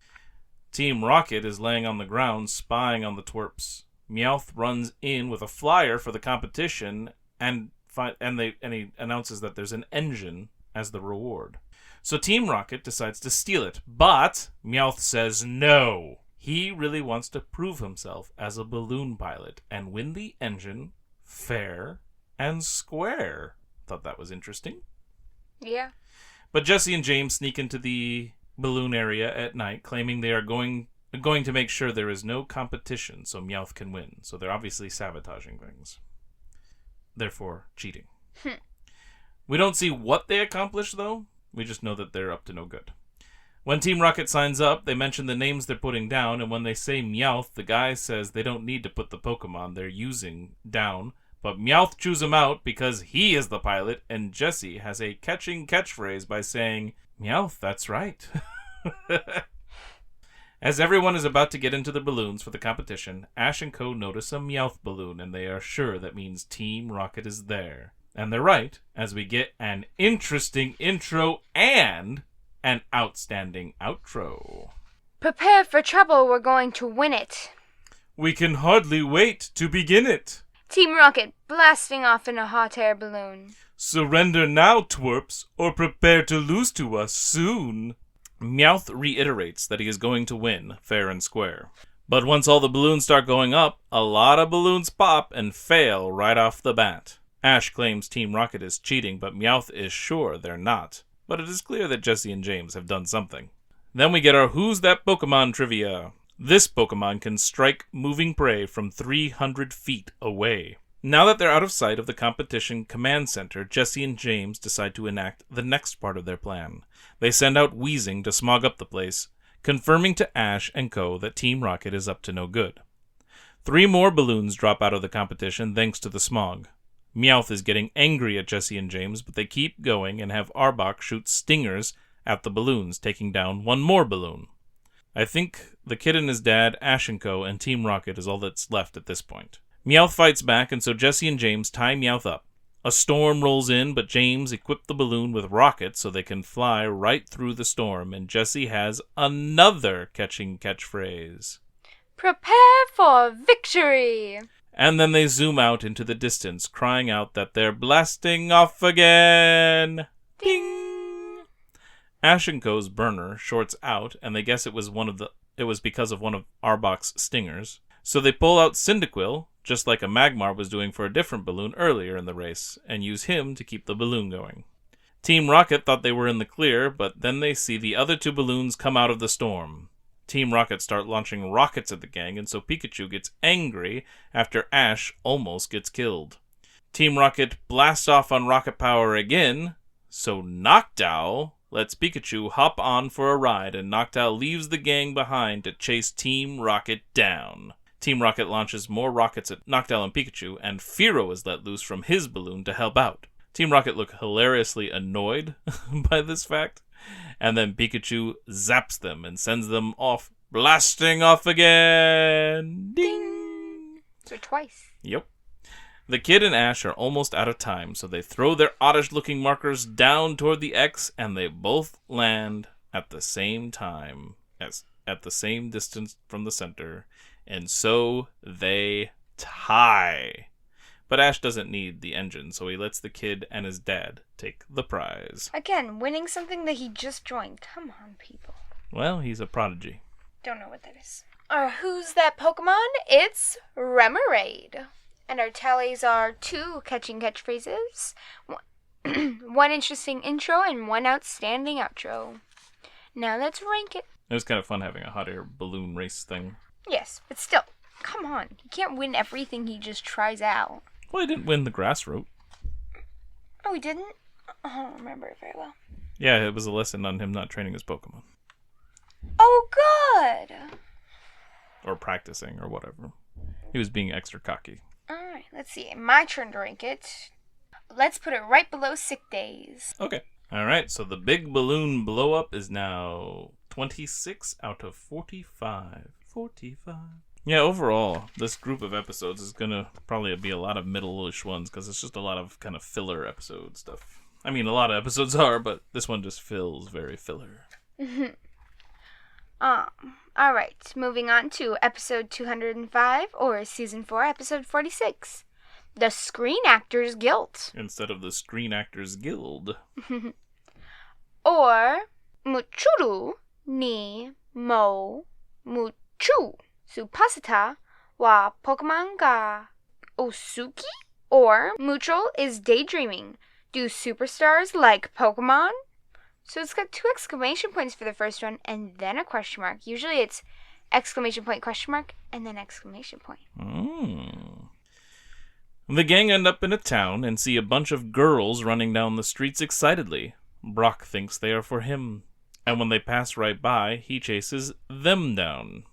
Team Rocket is laying on the ground, spying on the twerps. Meowth runs in with a flyer for the competition, and he announces that there's an engine as the reward. So Team Rocket decides to steal it, but Meowth says no. He really wants to prove himself as a balloon pilot and win the engine fair and square. Thought that was interesting.
Yeah.
But Jesse and James sneak into the balloon area at night, claiming they are going to make sure there is no competition so Meowth can win. So they're obviously sabotaging things. Therefore, cheating. We don't see what they accomplish, though. We just know that they're up to no good. When Team Rocket signs up, they mention the names they're putting down, and when they say Meowth, the guy says they don't need to put the Pokemon they're using down, but Meowth chews him out because he is the pilot, and Jesse has a catching catchphrase by saying, Meowth, that's right. As everyone is about to get into the balloons for the competition, Ash and Co. notice a Meowth balloon, and they are sure that means Team Rocket is there. And they're right, as we get an interesting intro and an outstanding outro.
Prepare for trouble, we're going to win it.
We can hardly wait to begin it.
Team Rocket blasting off in a hot air balloon.
Surrender now, twerps, or prepare to lose to us soon. Meowth reiterates that he is going to win, fair and square. But once all the balloons start going up, a lot of balloons pop and fail right off the bat. Ash claims Team Rocket is cheating, but Meowth is sure they're not. But it is clear that Jesse and James have done something. Then we get our Who's That Pokemon trivia. This Pokemon can strike moving prey from 300 feet away. Now that they're out of sight of the competition command center, Jesse and James decide to enact the next part of their plan. They send out Weezing to smog up the place, confirming to Ash and Co. that Team Rocket is up to no good. 3 more balloons drop out of the competition thanks to the smog. Meowth is getting angry at Jesse and James, but they keep going and have Arbok shoot stingers at the balloons, taking down 1 more balloon. I think the kid and his dad, Ash and Co., and Team Rocket is all that's left at this point. Meowth fights back, and so Jesse and James tie Meowth up. A storm rolls in, but James equipped the balloon with rockets so they can fly right through the storm, and Jesse has another catchphrase.
Prepare for victory!
And then they zoom out into the distance, crying out that they're blasting off again! Ding! Ash and Co's burner shorts out, and they guess it was because of one of Arbok's stingers. So they pull out Cyndaquil, just like a Magmar was doing for a different balloon earlier in the race, and use him to keep the balloon going. Team Rocket thought they were in the clear, but then they see the other two balloons come out of the storm. Team Rocket start launching rockets at the gang, and so Pikachu gets angry after Ash almost gets killed. Team Rocket blasts off on rocket power again, so Noctowl lets Pikachu hop on for a ride, and Noctowl leaves the gang behind to chase Team Rocket down. Team Rocket launches more rockets at Noctowl and Pikachu, and Fearow is let loose from his balloon to help out. Team Rocket look hilariously annoyed by this fact, and then Pikachu zaps them and sends them off, blasting off again! Ding!
So twice.
Yep. The Kid and Ash are almost out of time, so they throw their oddish-looking markers down toward the X, and they both land at the same time, at the same distance from the center, and so they tie. But Ash doesn't need the engine, so he lets the Kid and his dad take the prize.
Again, winning something that he just joined. Come on, people.
Well, he's a prodigy.
Don't know what that is. Who's that Pokemon? It's Remoraid. And our tallies are 2 catchphrases, 1 interesting intro, and 1 outstanding outro. Now let's rank it.
It was kind of fun having a hot air balloon race thing.
Yes, but still, come on. He can't win everything he just tries out.
Well, he didn't win the grass route.
Oh, he didn't? I don't remember it very well.
Yeah, it was a lesson on him not training his Pokemon.
Oh, good!
Or practicing, or whatever. He was being extra cocky.
Alright, let's see. My turn to rank it. Let's put it right below sick days.
Okay. Alright, so the big balloon blow up is now 26 out of 45. 45. Yeah, overall, this group of episodes is going to probably be a lot of middle-ish ones, because it's just a lot of kind of filler episode stuff. I mean, a lot of episodes are, but this one just feels very filler.
Alright, moving on to episode 205, or season 4, episode 46. The Screen Actors Guild.
Instead of the Screen Actors Guild.
Or, Muchuru ni mo muchu supasita wa Pokemon ga Osuki? Or, Muchel is daydreaming. Do superstars like Pokemon? So it's got 2 exclamation points for the first one, and then a question mark. Usually it's exclamation point, question mark, and then exclamation point.
The gang end up in a town and see a bunch of girls running down the streets excitedly. Brock thinks they are for him, and when they pass right by, he chases them down.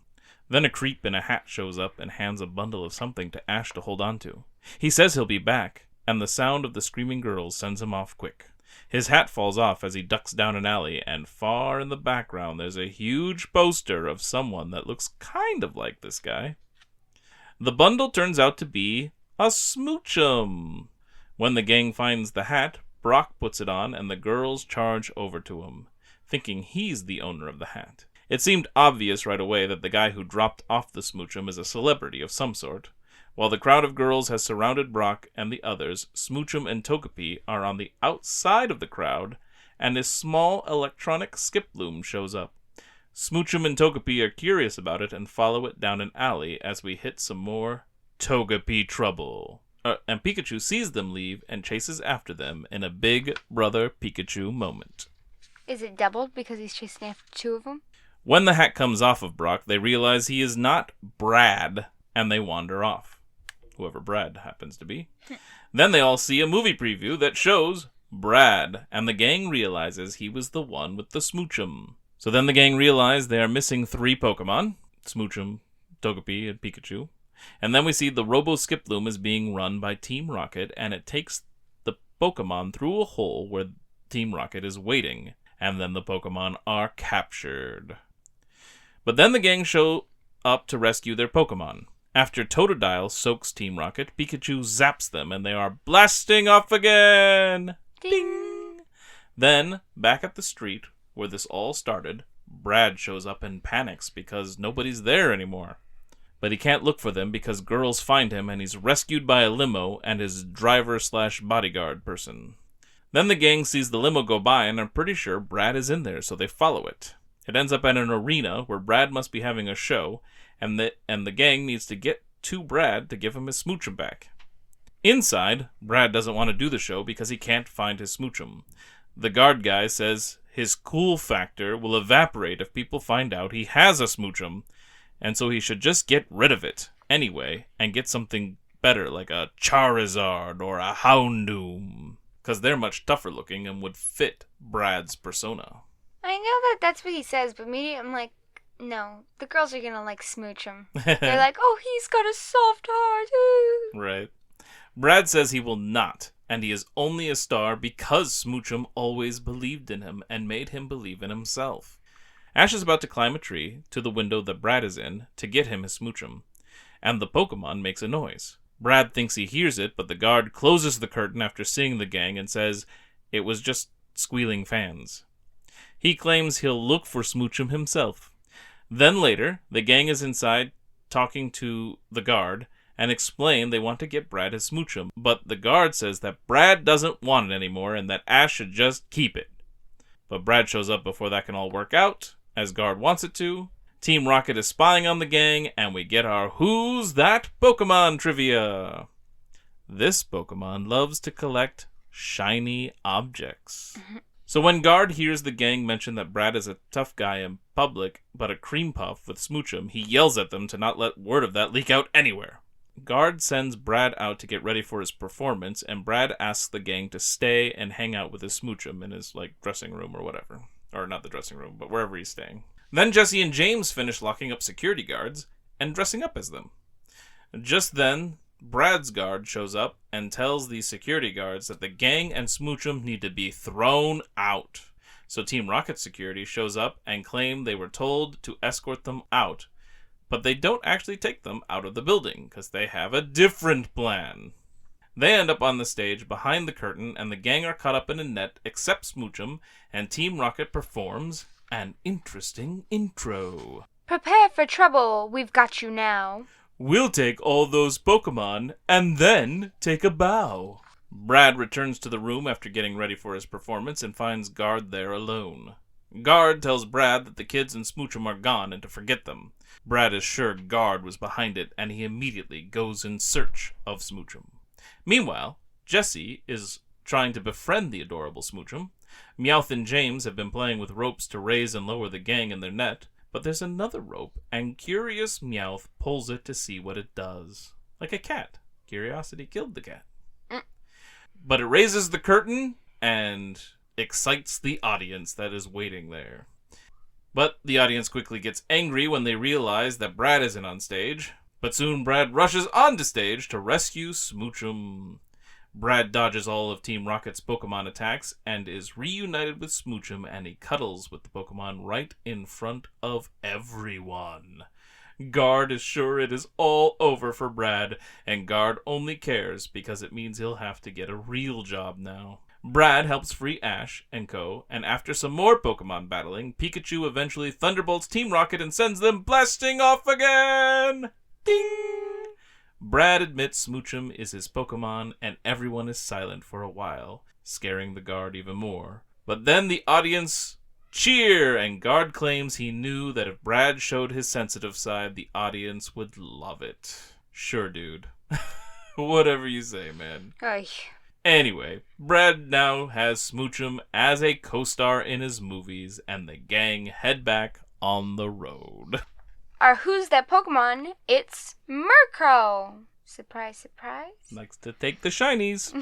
Then a creep in a hat shows up and hands a bundle of something to Ash to hold on to. He says he'll be back, and the sound of the screaming girls sends him off quick. His hat falls off as he ducks down an alley, and far in the background there's a huge poster of someone that looks kind of like this guy. The bundle turns out to be a Smoochum. When the gang finds the hat, Brock puts it on, and the girls charge over to him, thinking he's the owner of the hat. It seemed obvious right away that the guy who dropped off the Smoochum is a celebrity of some sort. While the crowd of girls has surrounded Brock and the others, Smoochum and Togepi are on the outside of the crowd, and a small electronic skip loom shows up. Smoochum and Togepi are curious about it and follow it down an alley as we hit some more Togepi trouble. And Pikachu sees them leave and chases after them in a Big Brother Pikachu moment.
Is it doubled because he's chasing after 2 of them?
When the hat comes off of Brock, they realize he is not Brad, and they wander off. Whoever Brad happens to be. Then they all see a movie preview that shows Brad, and the gang realizes he was the one with the Smoochum. So then the gang realize they are missing 3 Pokemon, Smoochum, Togepi, and Pikachu. And then we see the Robo Skip Loom is being run by Team Rocket, and it takes the Pokemon through a hole where Team Rocket is waiting, and then the Pokemon are captured. But then the gang show up to rescue their Pokemon. After Totodile soaks Team Rocket, Pikachu zaps them and they are blasting off again!
Ding!
Then, back at the street where this all started, Brad shows up and panics because nobody's there anymore. But he can't look for them because girls find him and he's rescued by a limo and his driver/bodyguard person. Then the gang sees the limo go by and are pretty sure Brad is in there, so they follow it. It ends up at an arena where Brad must be having a show, and the gang needs to get to Brad to give him his smoochum back. Inside, Brad doesn't want to do the show because he can't find his smoochum. The guard guy says his cool factor will evaporate if people find out he has a smoochum, and so he should just get rid of it anyway and get something better like a Charizard or a Houndoom, because they're much tougher looking and would fit Brad's persona.
I know that's what he says, but immediately I'm like, no, the girls are gonna like smooch him. They're like, oh, he's got a soft heart. Ooh.
Right. Brad says he will not, and he is only a star because Smoochum always believed in him and made him believe in himself. Ash is about to climb a tree to the window that Brad is in to get him his Smoochum, and the Pokemon makes a noise. Brad thinks he hears it, but the guard closes the curtain after seeing the gang and says it was just squealing fans. He claims he'll look for Smoochum himself. Then later, the gang is inside talking to the guard and explain they want to get Brad his Smoochum, but the guard says that Brad doesn't want it anymore and that Ash should just keep it. But Brad shows up before that can all work out, as guard wants it to. Team Rocket is spying on the gang, and we get our Who's That Pokemon trivia. This Pokemon loves to collect shiny objects. So when Guard hears the gang mention that Brad is a tough guy in public, but a cream puff with Smoochum, he yells at them to not let word of that leak out anywhere. Guard sends Brad out to get ready for his performance, and Brad asks the gang to stay and hang out with his Smoochum in his, dressing room or whatever. Or not the dressing room, but wherever he's staying. Then Jesse and James finish locking up security guards and dressing up as them. Just then, Brad's guard shows up and tells the security guards that the gang and Smoochum need to be thrown out. So Team Rocket security shows up and claim they were told to escort them out, but they don't actually take them out of the building because they have a different plan. They end up on the stage behind the curtain and the gang are caught up in a net except Smoochum, and Team Rocket performs an interesting intro.
Prepare for trouble, we've got you now.
We'll take all those Pokemon and then take a bow. Brad returns to the room after getting ready for his performance and finds Guard there alone. Guard tells Brad that the kids and Smoochum are gone and to forget them. Brad is sure Guard was behind it and he immediately goes in search of Smoochum. Meanwhile, Jesse is trying to befriend the adorable Smoochum. Meowth and James have been playing with ropes to raise and lower the gang in their net, but there's another rope, and curious Meowth pulls it to see what it does. Like a cat. Curiosity killed the cat. But it raises the curtain and excites the audience that is waiting there. But the audience quickly gets angry when they realize that Brad isn't on stage. But soon Brad rushes onto stage to rescue Smoochum. Brad dodges all of Team Rocket's Pokemon attacks and is reunited with Smoochum, and he cuddles with the Pokemon right in front of everyone. Guard is sure it is all over for Brad, and Guard only cares because it means he'll have to get a real job now. Brad helps free Ash and Co., and after some more Pokemon battling, Pikachu eventually thunderbolts Team Rocket and sends them blasting off again! Ding! Brad admits Smoochum is his Pokemon, and everyone is silent for a while, scaring the Guard even more. But then the audience cheer, and Guard claims he knew that if Brad showed his sensitive side, the audience would love it. Sure, dude. Whatever you say, man.
Oy.
Anyway, Brad now has Smoochum as a co-star in his movies, and the gang head back on the road.
Our Who's That Pokemon? It's Murkrow. Surprise, surprise.
Likes to take the shinies.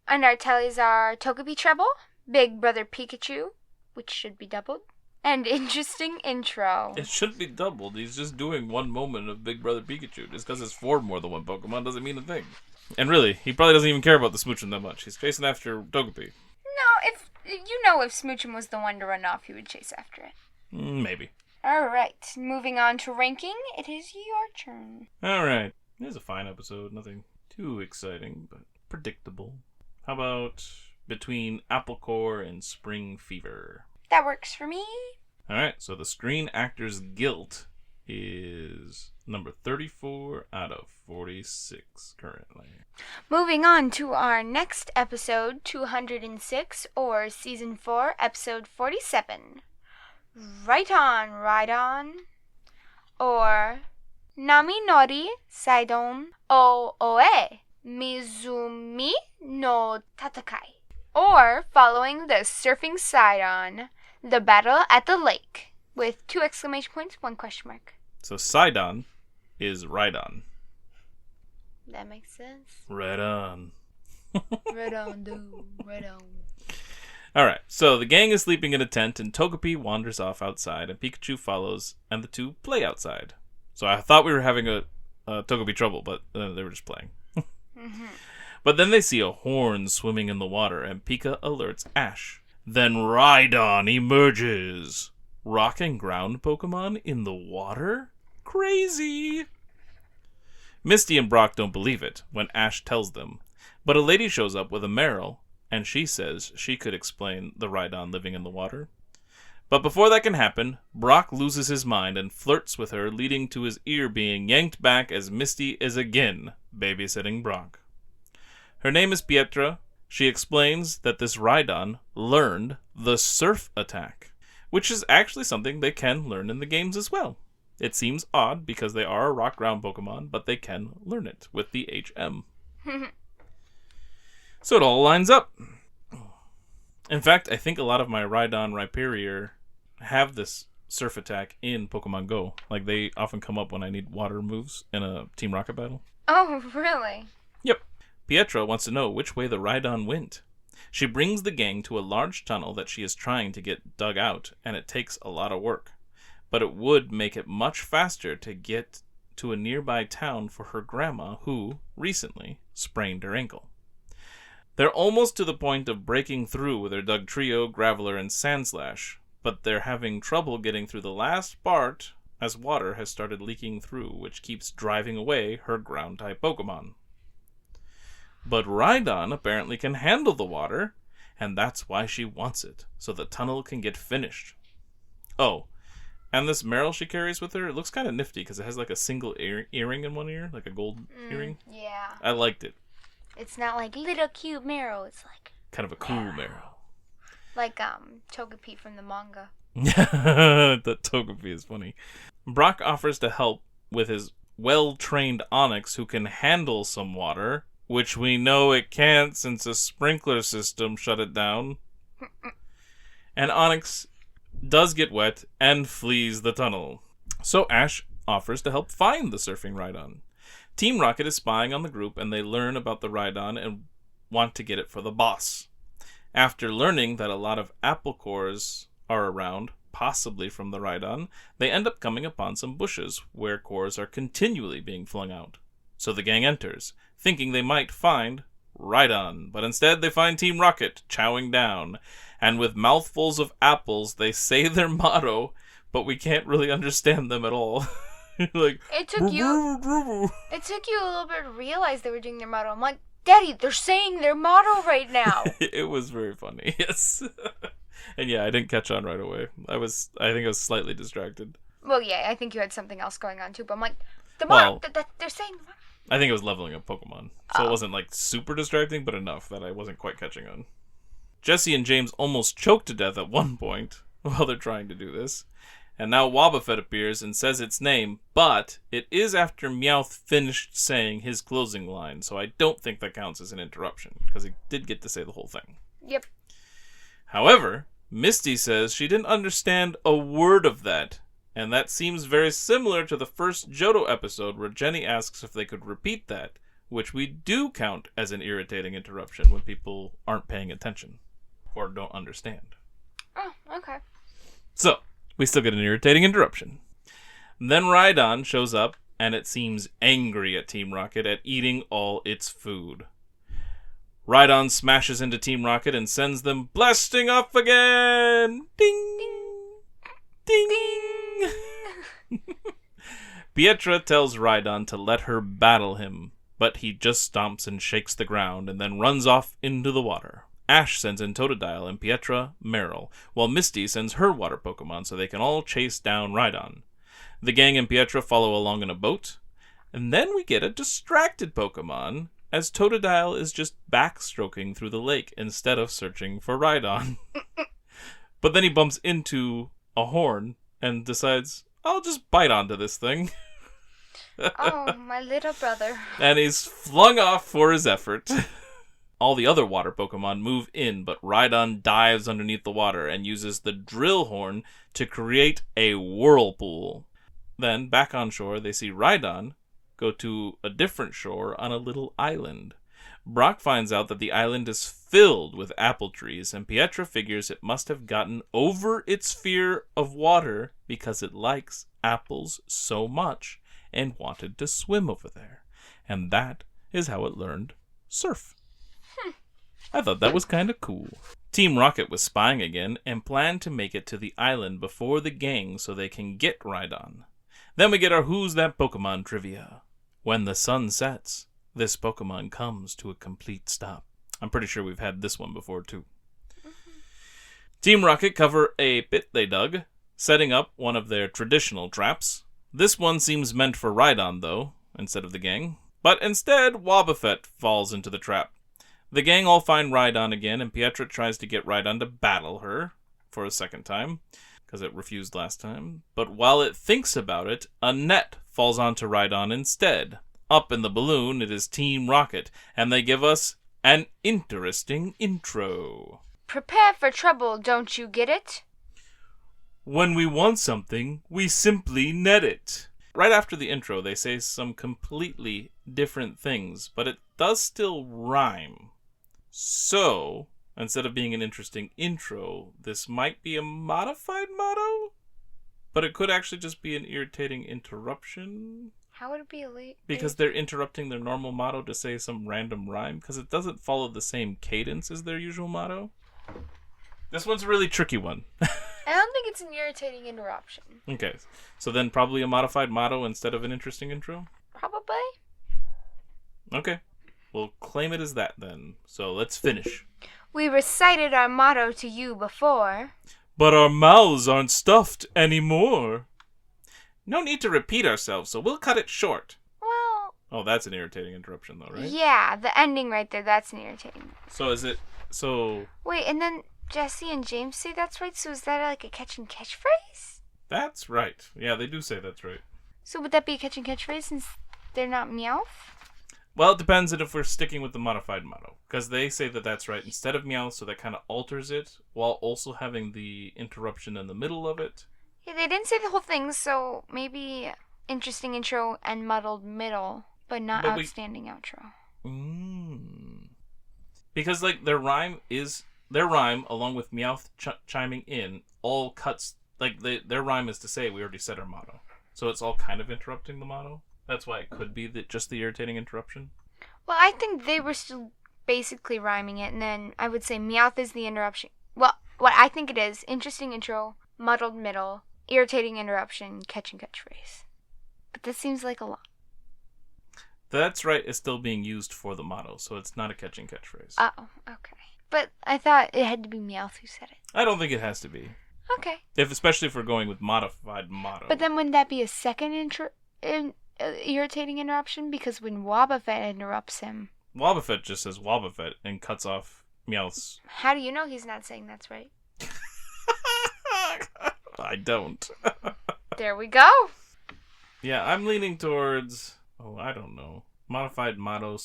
And our tellies are Togepi Treble, Big Brother Pikachu, which should be doubled, and interesting intro.
It shouldn't be doubled. He's just doing one moment of Big Brother Pikachu. Just because it's for more than one Pokemon doesn't mean a thing. And really, he probably doesn't even care about the Smoochum that much. He's chasing after Togepi.
No, if Smoochum was the one to run off, he would chase after it.
Maybe.
Alright, moving on to ranking, it is your turn.
Alright. It was a fine episode. Nothing too exciting, but predictable. How about Between Apple Core and Spring Fever?
That works for me.
Alright, so the Screen Actors Guild is number 34 out of 46 currently.
Moving on to our next episode, 206, or Season 4, Episode 47. Rhydon, or Nami Nori Saidon o Oe Mizumi no Tatakai, or following the Surfing Sidon, the battle at the lake, with 2 exclamation points, 1 question mark.
So Sidon is Rhydon.
That makes sense.
Rhydon.
Rhydon, dude. Rhydon.
Alright, so the gang is sleeping in a tent and Togepi wanders off outside and Pikachu follows and the two play outside. So I thought we were having a Togepi trouble, but they were just playing. But then they see a horn swimming in the water and Pika alerts Ash. Then Rhydon emerges. Rock and ground Pokemon in the water? Crazy! Misty and Brock don't believe it when Ash tells them, but a lady shows up with a Marill, and she says she could explain the Rhydon living in the water. But before that can happen, Brock loses his mind and flirts with her, leading to his ear being yanked back as Misty is again babysitting Brock. Her name is Pietra. She explains that this Rhydon learned the Surf Attack, which is actually something they can learn in the games as well. It seems odd because they are a rock ground Pokemon, but they can learn it with the HM. So it all lines up. In fact, I think a lot of my Rhydon Rhyperior have this Surf Attack in Pokemon Go. Like, they often come up when I need water moves in a Team Rocket battle.
Oh, really?
Yep. Pietra wants to know which way the Rhydon went. She brings the gang to a large tunnel that she is trying to get dug out, and it takes a lot of work. But it would make it much faster to get to a nearby town for her grandma, who, recently, sprained her ankle. They're almost to the point of breaking through with their Dugtrio, Graveler, and Sandslash, but they're having trouble getting through the last part as water has started leaking through, which keeps driving away her ground-type Pokemon. But Rhydon apparently can handle the water, and that's why she wants it, so the tunnel can get finished. Oh, and this Marill she carries with her, it looks kind of nifty because it has like a single earring in one ear, like a gold earring.
Yeah.
I liked it.
It's not like little cute Marill, it's like
kind of a cool Marill.
Like Togepi from the manga.
That Togepi is funny. Brock offers to help with his well-trained Onix who can handle some water, which we know it can't since a sprinkler system shut it down. And Onix does get wet and flees the tunnel. So Ash offers to help find the surfing Rhydon. Team Rocket is spying on the group and they learn about the Rhydon and want to get it for the boss. After learning that a lot of apple cores are around, possibly from the Rhydon, they end up coming upon some bushes where cores are continually being flung out. So the gang enters, thinking they might find Rhydon, but instead they find Team Rocket chowing down, and with mouthfuls of apples they say their motto, but we can't really understand them at all. Like,
it took you a little bit to realize they were doing their motto. I'm like, Daddy, they're saying their motto right now.
It was very funny, yes. And yeah, I didn't catch on right away. I think I was slightly distracted.
Well, yeah, I think you had something else going on too, but I'm like, the motto, they're saying the motto.
I think I was leveling up Pokemon, so it wasn't like super distracting, but enough that I wasn't quite catching on. Jesse and James almost choke to death at one point while they're trying to do this. And now Wobbuffet appears and says its name, but it is after Meowth finished saying his closing line, so I don't think that counts as an interruption, because he did get to say the whole thing.
Yep.
However, Misty says she didn't understand a word of that, and that seems very similar to the first Johto episode where Jenny asks if they could repeat that, which we do count as an irritating interruption when people aren't paying attention or don't understand.
Oh, okay.
So, we still get an irritating interruption. Then Rhydon shows up, and it seems angry at Team Rocket at eating all its food. Rhydon smashes into Team Rocket and sends them blasting off again! Ding! Ding! Ding! Ding! Pietra tells Rhydon to let her battle him, but he just stomps and shakes the ground and then runs off into the water. Ash sends in Totodile and Pietra Meryl, while Misty sends her water Pokemon so they can all chase down Rhydon. The gang and Pietra follow along in a boat, and then we get a distracted Pokemon, as Totodile is just backstroking through the lake instead of searching for Rhydon. But then he bumps into a horn and decides, I'll just bite onto this thing.
Oh, my little brother.
And he's flung off for his effort. All the other water Pokemon move in, but Rhydon dives underneath the water and uses the drill horn to create a whirlpool. Then, back on shore, they see Rhydon go to a different shore on a little island. Brock finds out that the island is filled with apple trees, and Pietra figures it must have gotten over its fear of water because it likes apples so much and wanted to swim over there. And that is how it learned surf. I thought that was kind of cool. Team Rocket was spying again and planned to make it to the island before the gang so they can get Rhydon. Then we get our Who's That Pokemon trivia. When the sun sets, this Pokemon comes to a complete stop. I'm pretty sure we've had this one before, too. Team Rocket cover a pit they dug, setting up one of their traditional traps. This one seems meant for Rhydon, though, instead of the gang. But instead, Wobbuffet falls into the trap. The gang all find Rhydon again, and Pietra tries to get Rhydon to battle her for a second time, because it refused last time. But while it thinks about it, a net falls onto Rhydon instead. Up in the balloon, it is Team Rocket, and they give us an interesting intro.
Prepare for trouble, don't you get it?
When we want something, we simply net it. Right after the intro, they say some completely different things, but it does still rhyme. So, instead of being an interesting intro, this might be a modified motto? But it could actually just be an irritating interruption.
How would it be elite?
Because they're interrupting their normal motto to say some random rhyme, because it doesn't follow the same cadence as their usual motto. This one's a really tricky one.
I don't think it's an irritating interruption.
Okay, so then probably a modified motto instead of an interesting intro?
Probably.
Okay, we'll claim it as that then. So let's finish.
We recited our motto to you before.
But our mouths aren't stuffed anymore. No need to repeat ourselves, so we'll cut it short.
Well...
Oh, that's an irritating interruption though, right?
Yeah, the ending right there, that's an irritating.
So is it... So...
Wait, and then Jesse and James say that's right, so is that like a catch and catchphrase?
That's right. Yeah, they do say that's right.
So would that be a catch and catchphrase since they're not Meowth?
Well, it depends on if we're sticking with the modified motto. Because they say that that's right instead of Meowth, so that kind of alters it, while also having the interruption in the middle of it.
Yeah, they didn't say the whole thing, so maybe interesting intro and muddled middle, but not outstanding outro.
Because, like, their rhyme, along with Meowth chiming in, all cuts, like, their rhyme is to say, we already said our motto. So it's all kind of interrupting the motto. That's why it could be just the irritating interruption.
Well, I think they were still basically rhyming it, and then I would say Meowth is the interruption. Well, what I think it is, interesting intro, muddled middle, irritating interruption, catch and catchphrase. But this seems like a lot.
That's right, it's still being used for the motto, so it's not a catch and catchphrase.
Oh, okay. But I thought it had to be Meowth who said it.
I don't think it has to be.
Okay.
Especially if we're going with modified motto.
But then wouldn't that be a second irritating interruption? Because when Wobbuffet interrupts him...
Wobbuffet just says Wobbuffet and cuts off Meowth's...
How do you know he's not saying that's right?
I don't.
There we go.
Yeah, I'm leaning towards... Oh, I don't know. Modified motto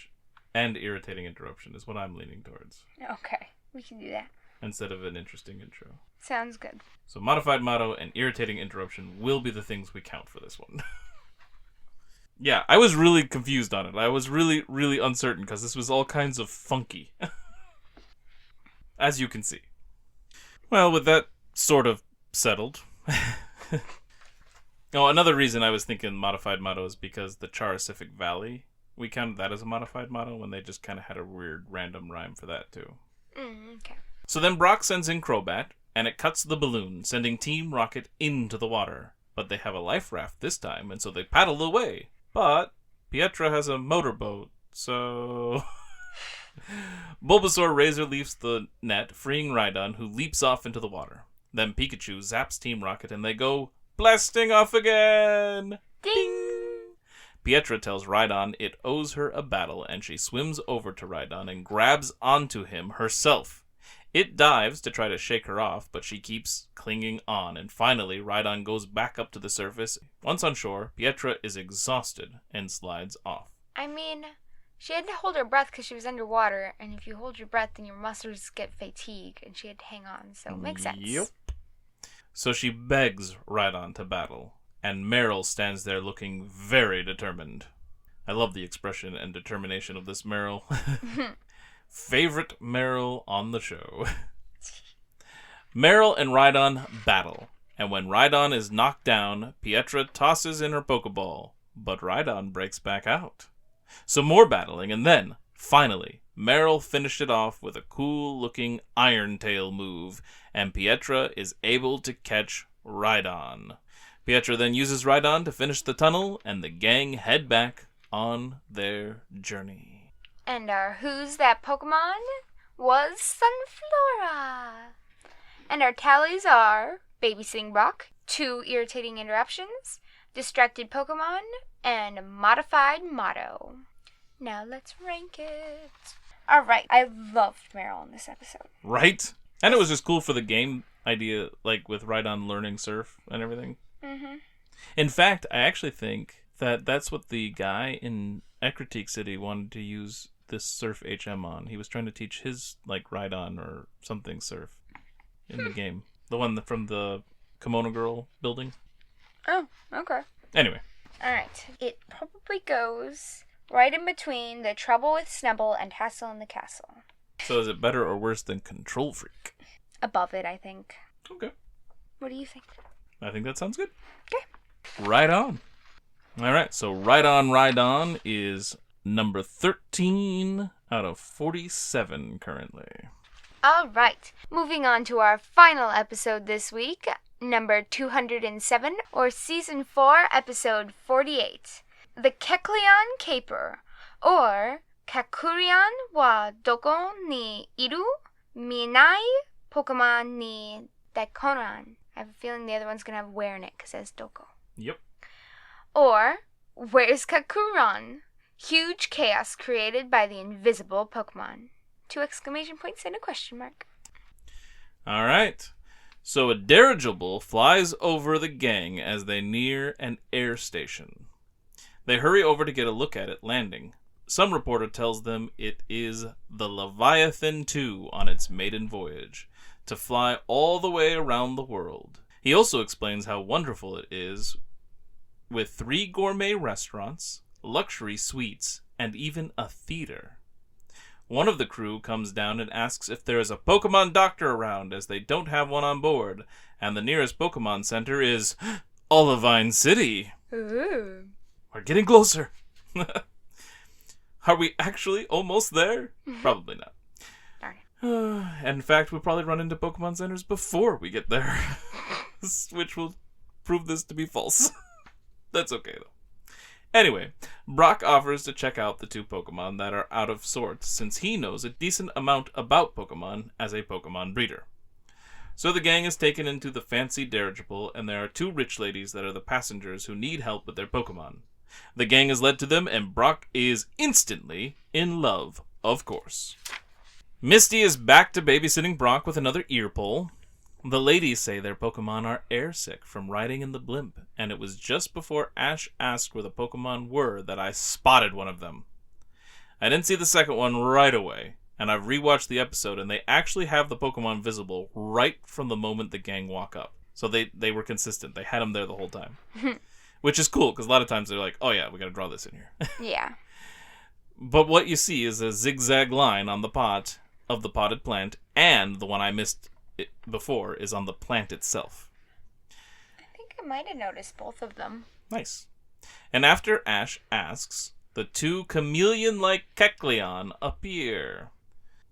/ and irritating interruption is what I'm leaning towards.
Okay, we can do that.
Instead of an interesting intro.
Sounds good.
So modified motto and irritating interruption will be the things we count for this one. Yeah, I was really confused on it. I was really, really uncertain because this was all kinds of funky. As you can see. Well, with that sort of settled. Oh, another reason I was thinking modified motto is because the Charasific Valley, we counted that as a modified motto when they just kind of had a weird random rhyme for that too.
Okay.
So then Brock sends in Crobat, and it cuts the balloon, sending Team Rocket into the water. But they have a life raft this time, and so they paddle away. But Pietra has a motorboat, so... Bulbasaur razor leafs the net, freeing Rhydon, who leaps off into the water. Then Pikachu zaps Team Rocket, and they go blasting off again!
Ding!
Pietra tells Rhydon it owes her a battle, and she swims over to Rhydon and grabs onto him herself. It dives to try to shake her off, but she keeps clinging on, and finally Rhydon goes back up to the surface. Once on shore, Pietra is exhausted and slides off.
I mean, she had to hold her breath because she was underwater, and if you hold your breath, then your muscles get fatigued, and she had to hang on, so it makes sense.
Yep. So she begs Rhydon to battle, and Meryl stands there looking very determined. I love the expression and determination of this Meryl. Favorite Meryl on the show. Meryl and Rhydon battle, and when Rhydon is knocked down, Pietra tosses in her Pokeball, but Rhydon breaks back out. So more battling, and then, finally, Meryl finished it off with a cool-looking Iron Tail move, and Pietra is able to catch Rhydon. Pietra then uses Rhydon to finish the tunnel, and the gang head back on their journey.
And our Who's That Pokemon was Sunflora. And our tallies are Babysitting Brock, 2 Irritating Interruptions, Distracted Pokemon, and Modified Motto. Now let's rank it. Alright, I loved Meryl in this episode.
Right? And it was just cool for the game idea, like with Rhydon learning Surf and everything.
Mm-hmm.
In fact, I actually think that that's what the guy in Ecruteak City wanted to use this Surf HM on. He was trying to teach his, like, Rhydon or something Surf in the game. The one from the Kimono Girl building.
Oh, okay.
Anyway.
Alright, it probably goes right in between the Trouble with Snubble and Hassle in the Castle.
So is it better or worse than Control Freak?
Above it, I think.
Okay.
What do you think?
I think that sounds good.
Okay.
Right on. Alright, so Rhydon is number 13 out of 47 currently.
Alright, moving on to our final episode this week, number 207, or Season 4, Episode 48. The Kecleon Caper, or Kecleon wa doko ni iru? Minai Pokemon ni Daikoran. I have a feeling the other one's going to have where in it because it says doko.
Yep.
Or, where's Kecleon? Huge chaos created by the invisible Pokemon. 2 exclamation points and a question mark.
Alright. So a dirigible flies over the gang as they near an air station. They hurry over to get a look at it landing. Some reporter tells them it is the Leviathan 2 on its maiden voyage, to fly all the way around the world. He also explains how wonderful it is, with 3 gourmet restaurants, luxury suites, and even a theater. One of the crew comes down and asks if there is a Pokemon doctor around, as they don't have one on board, and the nearest Pokemon Center is Olivine City.
Ooh.
We're getting closer. Are we actually almost there? Probably not.
Darn.
In fact, we'll probably run into Pokemon Centers before we get there, which will prove this to be false. That's okay, though. Anyway, Brock offers to check out the 2 Pokemon that are out of sorts, since he knows a decent amount about Pokemon as a Pokemon breeder. So the gang is taken into the fancy dirigible, and there are 2 rich ladies that are the passengers who need help with their Pokemon. The gang is led to them, and Brock is instantly in love, of course. Misty is back to babysitting Brock with another ear pull. The ladies say their Pokemon are airsick from riding in the blimp, and it was just before Ash asked where the Pokemon were that I spotted one of them. I didn't see the second one right away, and I've rewatched the episode, and they actually have the Pokemon visible right from the moment the gang walk up. So they were consistent. They had them there the whole time. Which is cool, because a lot of times they're like, oh yeah, we gotta draw this in here.
Yeah.
But what you see is a zigzag line on the pot of the potted plant, and the one I missed before is on the plant itself.
I think I might have noticed both of them.
Nice. And after Ash asks, the 2 chameleon-like Kecleon appear.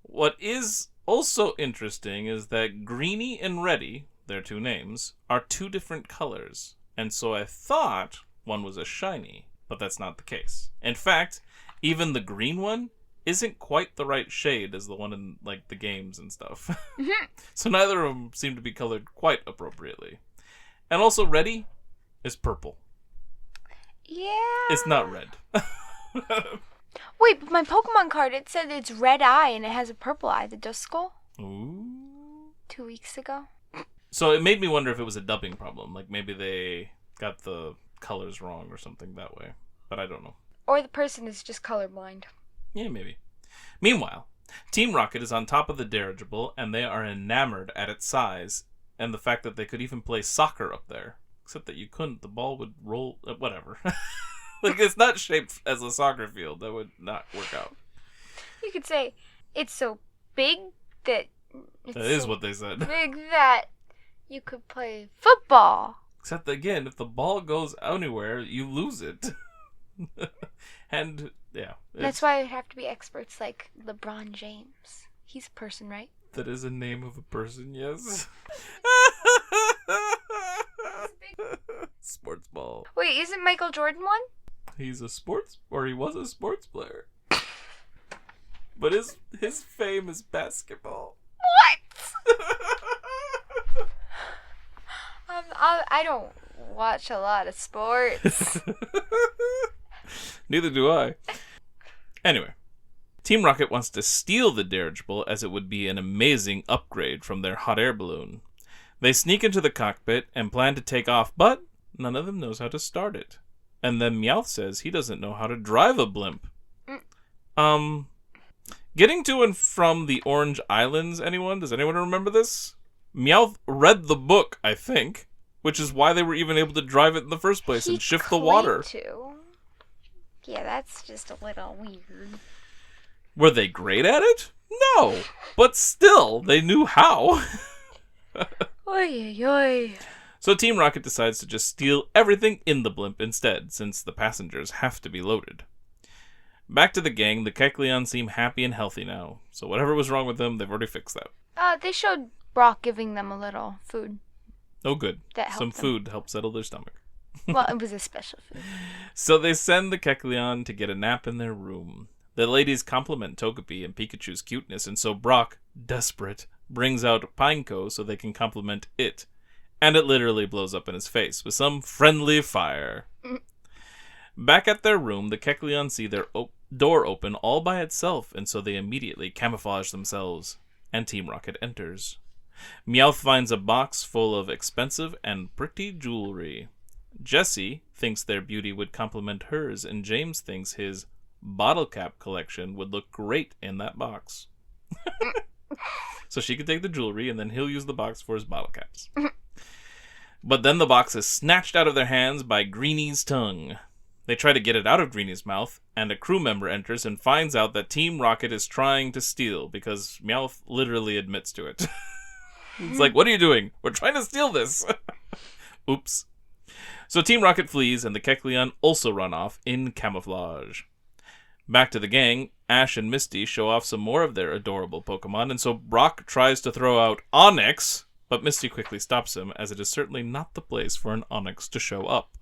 What is also interesting is that Greenie and Reddy, their two names, are two different colors. And so I thought one was a shiny, but that's not the case. In fact, even the green one isn't quite the right shade as the one in, like, the games and stuff.
Mm-hmm.
So neither of them seem to be colored quite appropriately. And also, Reddy is purple.
Yeah.
It's not red.
Wait, but my Pokemon card, it said it's red eye and it has a purple eye, the Duskull.
Ooh.
2 weeks ago.
So it made me wonder if it was a dubbing problem. Like, maybe they got the colors wrong or something that way. But I don't know.
Or the person is just colorblind.
Yeah, maybe. Meanwhile, Team Rocket is on top of the dirigible, and they are enamored at its size and the fact that they could even play soccer up there. Except that you couldn't. The ball would roll... whatever. Like, it's not shaped as a soccer field. That would not work out.
You could say, it's so big that...
That is what they said.
Big that you could play football.
Except, again, if the ball goes anywhere, you lose it. And, yeah.
That's why it would have to be experts like LeBron James. He's a person, right?
That is a name of a person, yes. Sports ball.
Wait, isn't Michael Jordan one?
He's a he was a sports player. But his fame is basketball.
What? I don't watch a lot of sports.
Neither do I. Anyway, Team Rocket wants to steal the dirigible as it would be an amazing upgrade from their hot air balloon. They sneak into the cockpit and plan to take off, but none of them knows how to start it. And then Meowth says he doesn't know how to drive a blimp. Getting to and from the Orange Islands, anyone? Does anyone remember this? Meowth read the book, I think, which is why they were even able to drive it in the first place and shift the water.
Yeah, that's just a little weird.
Were they great at it? No, but still, they knew how.
Oy, oy.
So Team Rocket decides to just steal everything in the blimp instead, since the passengers have to be loaded. Back to the gang, the Kecleon seem happy and healthy now, so whatever was wrong with them, they've already fixed that.
They showed Brock giving them a little food.
Oh, good.
That
Some food helped settle their stomach.
Well, it was a special food.
So they send the Kecleon to get a nap in their room. The ladies compliment Togepi and Pikachu's cuteness, and so Brock, desperate, brings out Pineco so they can compliment it. And it literally blows up in his face with some friendly fire. Back at their room, the Kecleon see their door open all by itself, and so they immediately camouflage themselves, and Team Rocket enters. Meowth finds a box full of expensive and pretty jewelry. Jessie thinks their beauty would complement hers, and James thinks his bottle cap collection would look great in that box. So she could take the jewelry, and then he'll use the box for his bottle caps. But then the box is snatched out of their hands by Greenie's tongue. They try to get it out of Greenie's mouth, and a crew member enters and finds out that Team Rocket is trying to steal, because Meowth literally admits to it. It's like, what are you doing? We're trying to steal this. Oops. So Team Rocket flees, and the Kecleon also run off in camouflage. Back to the gang, Ash and Misty show off some more of their adorable Pokemon, and so Brock tries to throw out Onix, but Misty quickly stops him, as it is certainly not the place for an Onix to show up.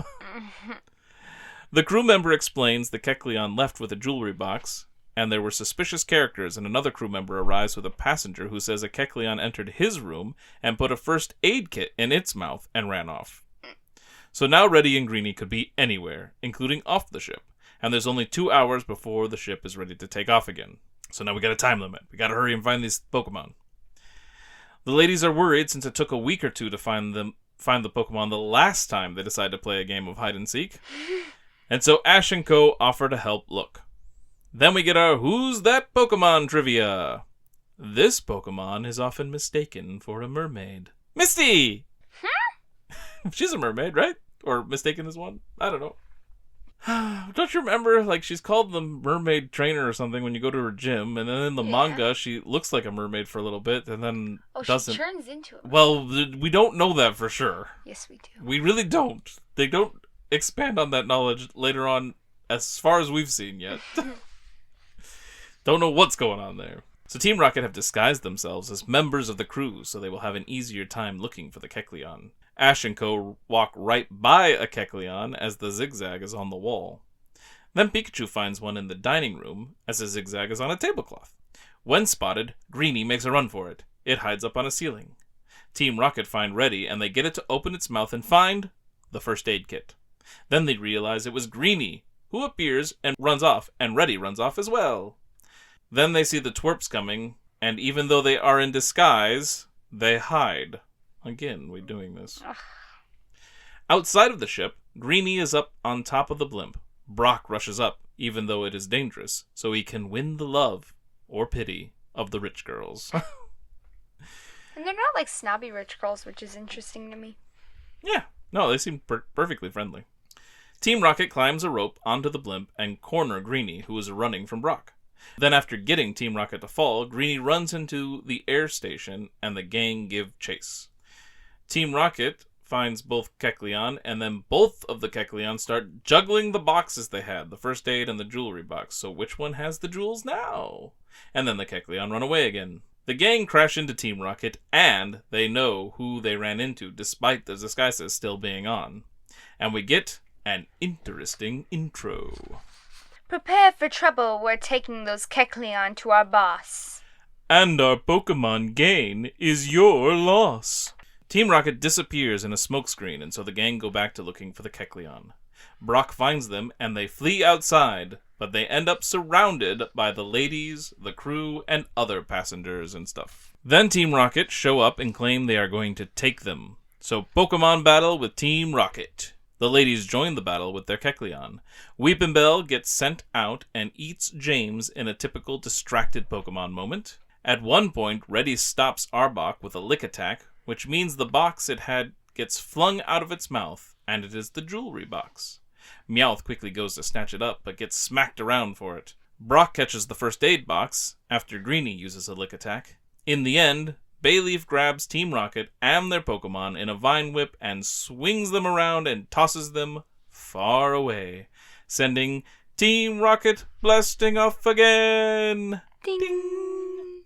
The crew member explains the Kecleon left with a jewelry box, and there were suspicious characters, and another crew member arrives with a passenger who says a Kecleon entered his room and put a first aid kit in its mouth and ran off. So now Reddy and Greenie could be anywhere, including off the ship, and there's only 2 hours before the ship is ready to take off again. So now we got a time limit. We gotta hurry and find these Pokemon. The ladies are worried since it took a week or two to find the Pokemon the last time they decided to play a game of hide and seek. And so Ash and Co. offer to help look. Then we get our Who's That Pokemon trivia. This Pokemon is often mistaken for a mermaid. Misty! She's a mermaid, right? Or mistaken as one? I don't know. Don't you remember, like, she's called the mermaid trainer or something when you go to her gym, and then in the manga, she looks like a mermaid for a little bit, and then doesn't.
She turns into a mermaid.
Well, we don't know that for sure.
Yes, we do.
We really don't. They don't expand on that knowledge later on, as far as we've seen yet. Don't know what's going on there. So Team Rocket have disguised themselves as members of the crew so they will have an easier time looking for the Kecleon. Ash and co. walk right by a Kecleon as the zigzag is on the wall. Then Pikachu finds one in the dining room as a zigzag is on a tablecloth. When spotted, Greenie makes a run for it. It hides up on a ceiling. Team Rocket find Reddy and they get it to open its mouth and find the first aid kit. Then they realize it was Greenie, who appears and runs off, and Reddy runs off as well. Then they see the twerps coming, and even though they are in disguise, they hide. Again, we're doing this.
Ugh.
Outside of the ship, Greenie is up on top of the blimp. Brock rushes up, even though it is dangerous, so he can win the love, or pity, of the rich girls.
And they're not like snobby rich girls, which is interesting to me.
Yeah, no, they seem perfectly friendly. Team Rocket climbs a rope onto the blimp and corner Greenie, who is running from Brock. Then after getting Team Rocket to fall, Greenie runs into the air station and the gang give chase. Team Rocket finds both Kecleon, and then both of the Kecleon start juggling the boxes they had, the first aid and the jewelry box. So which one has the jewels now? And then the Kecleon run away again. The gang crash into Team Rocket, and they know who they ran into, despite the disguises still being on. And we get an interesting intro.
Prepare for trouble. We're taking those Kecleon to our boss.
And our Pokemon gain is your loss. Team Rocket disappears in a smokescreen, and so the gang go back to looking for the Kecleon. Brock finds them, and they flee outside, but they end up surrounded by the ladies, the crew, and other passengers and stuff. Then Team Rocket show up and claim they are going to take them. So Pokemon battle with Team Rocket. The ladies join the battle with their Kecleon. Weepinbell gets sent out and eats James in a typical distracted Pokemon moment. At one point, Reddy stops Arbok with a lick attack, which means the box it had gets flung out of its mouth, and it is the jewelry box. Meowth quickly goes to snatch it up, but gets smacked around for it. Brock catches the first aid box, after Greenie uses a lick attack. In the end, Bayleef grabs Team Rocket and their Pokemon in a vine whip and swings them around and tosses them far away, sending Team Rocket blasting off again.
Ding.
Ding.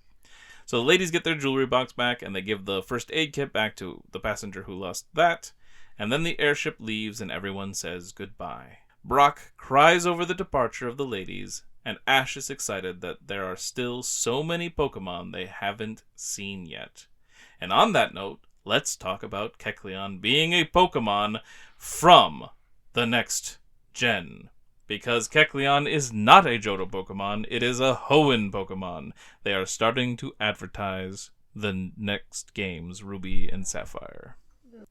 So the ladies get their jewelry box back, and they give the first aid kit back to the passenger who lost that, and then the airship leaves and everyone says goodbye. Brock cries over the departure of the ladies, and Ash is excited that there are still so many Pokemon they haven't seen yet. And on that note, let's talk about Kecleon being a Pokemon from the next gen. Because Kecleon is not a Johto Pokemon, it is a Hoenn Pokemon. They are starting to advertise the next games, Ruby and Sapphire.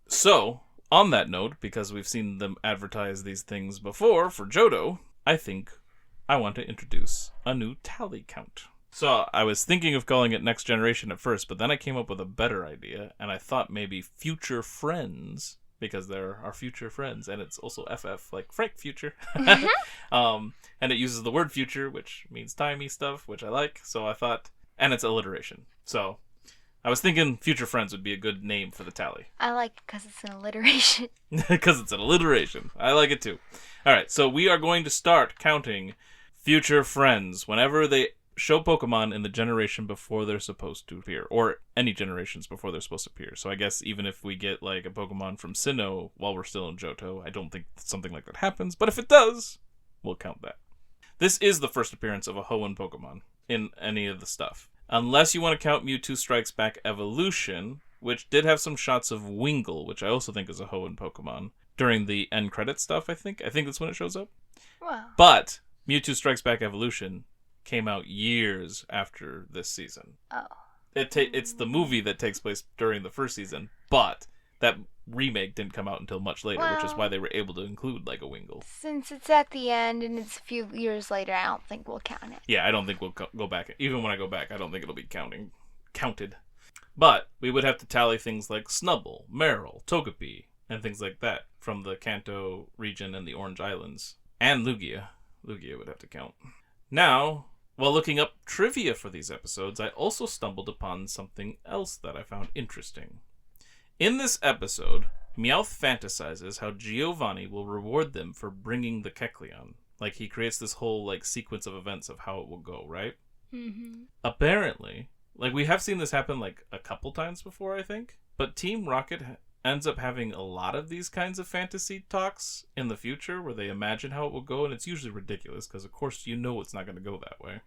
So, on that note, because we've seen them advertise these things before for Johto, I think I want to introduce a new tally count. So I was thinking of calling it Next Generation at first, but then I came up with a better idea, and I thought maybe Future Friends, because there are future friends, and it's also FF, like Frank Future. And it uses the word future, which means timey stuff, which I like, so I thought, and it's alliteration. So I was thinking Future Friends would be a good name for the tally.
I like it because it's an alliteration.
Because it's an alliteration. I like it too. Alright, so we are going to start counting Future Friends whenever they show Pokemon in the generation before they're supposed to appear, or any generations before they're supposed to appear. So I guess even if we get like a Pokemon from Sinnoh while we're still in Johto, I don't think something like that happens, but if it does, we'll count that. This is the first appearance of a Hoenn Pokemon in any of the stuff. Unless you want to count Mewtwo Strikes Back Evolution, which did have some shots of Wingull, which I also think is a Hoenn Pokemon, during the end credit stuff, I think. I think that's when it shows up.
Wow.
But Mewtwo Strikes Back Evolution came out years after this season.
Oh.
It's the movie that takes place during the first season, but that remake didn't come out until much later, which is why they were able to include like a Wingull.
Since it's at the end and it's a few years later, I don't think we'll count it.
Yeah, I don't think we'll go back. Even when I go back, I don't think it'll be counted. But we would have to tally things like Snubbull, Marill, Togepi, and things like that from the Kanto region and the Orange Islands. And Lugia. Lugia would have to count. Now, while looking up trivia for these episodes, I also stumbled upon something else that I found interesting. In this episode, Meowth fantasizes how Giovanni will reward them for bringing the Kecleon. Like, he creates this whole, like, sequence of events of how it will go, right?
Mm-hmm.
Apparently, like, we have seen this happen, like, a couple times before, I think. But Team Rocket ends up having a lot of these kinds of fantasy talks in the future where they imagine how it will go, and it's usually ridiculous because, of course, you know it's not going to go that way.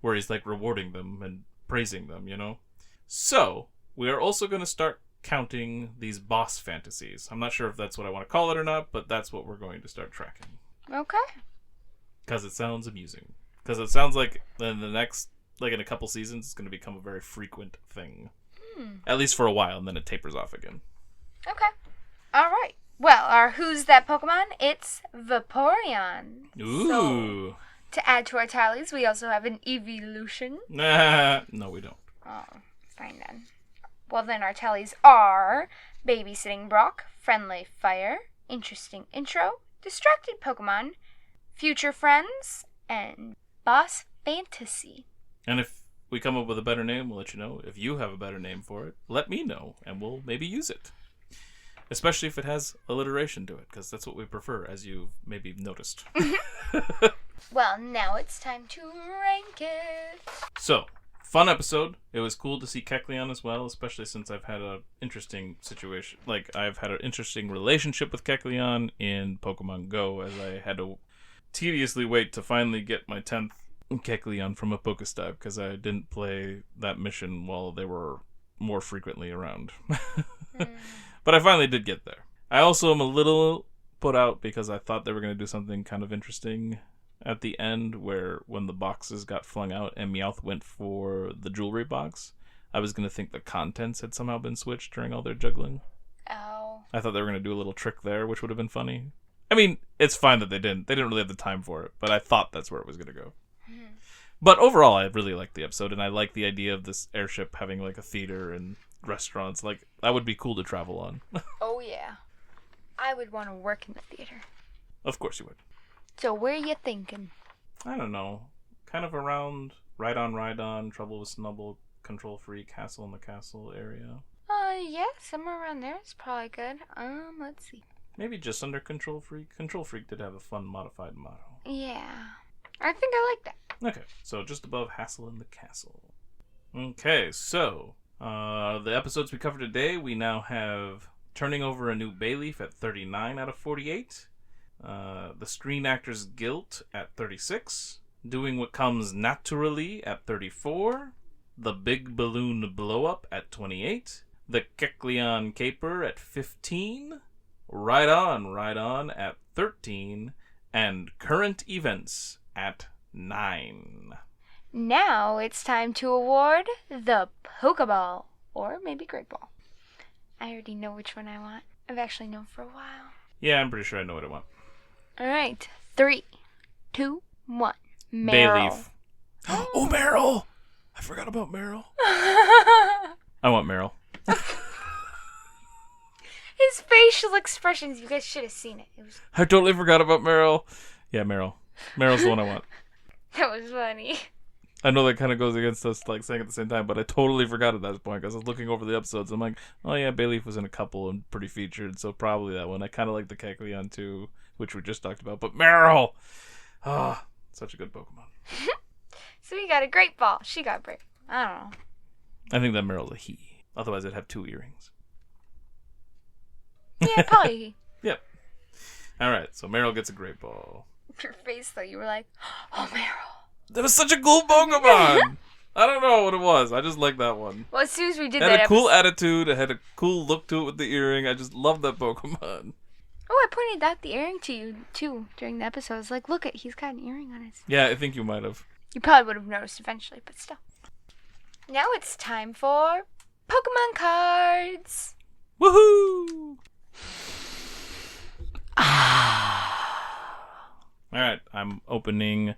Where he's, like, rewarding them and praising them, you know? So, we are also going to start counting these boss fantasies. I'm not sure if that's what I want to call it or not, but that's what we're going to start tracking.
Okay.
Because it sounds amusing. Because it sounds like in the next, like in a couple seasons, it's going to become a very frequent thing. At least for a while, and then it tapers off again.
Okay. All right. Well, our Who's That Pokemon? It's Vaporeon.
Ooh.
So, to add to our tallies, we also have an evolution.
No, we don't.
Oh, fine then. Well, then our tallies are Babysitting Brock, Friendly Fire, Interesting Intro, Distracted Pokemon, Future Friends, and Boss Fantasy.
And if we come up with a better name, we'll let you know. If you have a better name for it, let me know, and we'll maybe use it. Especially if it has alliteration to it, because that's what we prefer, as you've maybe noticed.
Well, now it's time to rank it.
So, fun episode. It was cool to see Kecleon as well, especially since I've had an interesting situation. Like, I've had an interesting relationship with Kecleon in Pokemon Go, as I had to tediously wait to finally get my 10th Kecleon from a Pokestop, because I didn't play that mission while they were more frequently around. But I finally did get there. I also am a little put out because I thought they were going to do something kind of interesting at the end, where when the boxes got flung out and Meowth went for the jewelry box, I was going to think the contents had somehow been switched during all their juggling.
Oh.
I thought they were going to do a little trick there, which would have been funny. I mean, it's fine that they didn't. They didn't really have the time for it, but I thought that's where it was going to go. But overall, I really liked the episode, and I like the idea of this airship having, like, a theater and restaurants. Like, that would be cool to travel on.
Oh, yeah. I would want to work in the theater.
Of course you would.
So where are you thinking?
I don't know. Kind of around Rhydon, Trouble with Snubble, Control Freak, Castle in the Castle area.
Yeah, somewhere around there is probably good. Let's see.
Maybe just under Control Freak. Control Freak did have a fun modified motto.
Yeah. I think I like that.
Okay, so just above Hassle in the Castle. Okay, so the episodes we covered today, we now have Turning Over a New Bayleef at 39 out of 48. The Screen Actors Guilt at 36. Doing What Comes Natu-rally at 34. The Big Balloon Blow Up at 28. The Kecleon Caper at 15. Rhydon at 13. And Current Events at 9.
Now it's time to award the Pokeball, or maybe Great Ball. I already know which one I want. I've actually known for a while.
Yeah, I'm pretty sure I know what I want.
Alright, 3, 2, 1.
Bayleef. Oh, Meryl! I forgot about Meryl. I want Meryl.
His facial expressions, you guys should have seen it.
I totally forgot about Meryl. Yeah, Meryl. Meryl's the one I want.
That was funny.
I know that kind of goes against us, like, saying at the same time, but I totally forgot at that point because I was looking over the episodes. I'm like, oh yeah, Bayleef was in a couple and pretty featured, so probably that one. I kind of like the Kecleon too, which we just talked about. But Meryl! Ah, oh, such a good Pokemon.
So we got a Great Ball. She got Brave. I don't know.
I think that Meryl's a he. Otherwise, I'd have 2 earrings.
Yeah, probably he.
Yep. Alright, so Meryl gets a Great Ball.
Your face, though, you were like, oh, Meryl.
That was such a cool Pokemon! I don't know what it was. I just like that one.
Well, as soon as we did
it
that,
had a cool attitude. It had a cool look to it with the earring. I just love that Pokemon.
Oh, I pointed out the earring to you, too, during the episode. I was like, look, he's got an earring on his...
Yeah, I think you might have.
You probably would have noticed eventually, but still. Now it's time for Pokemon cards.
Woohoo! Alright, I'm opening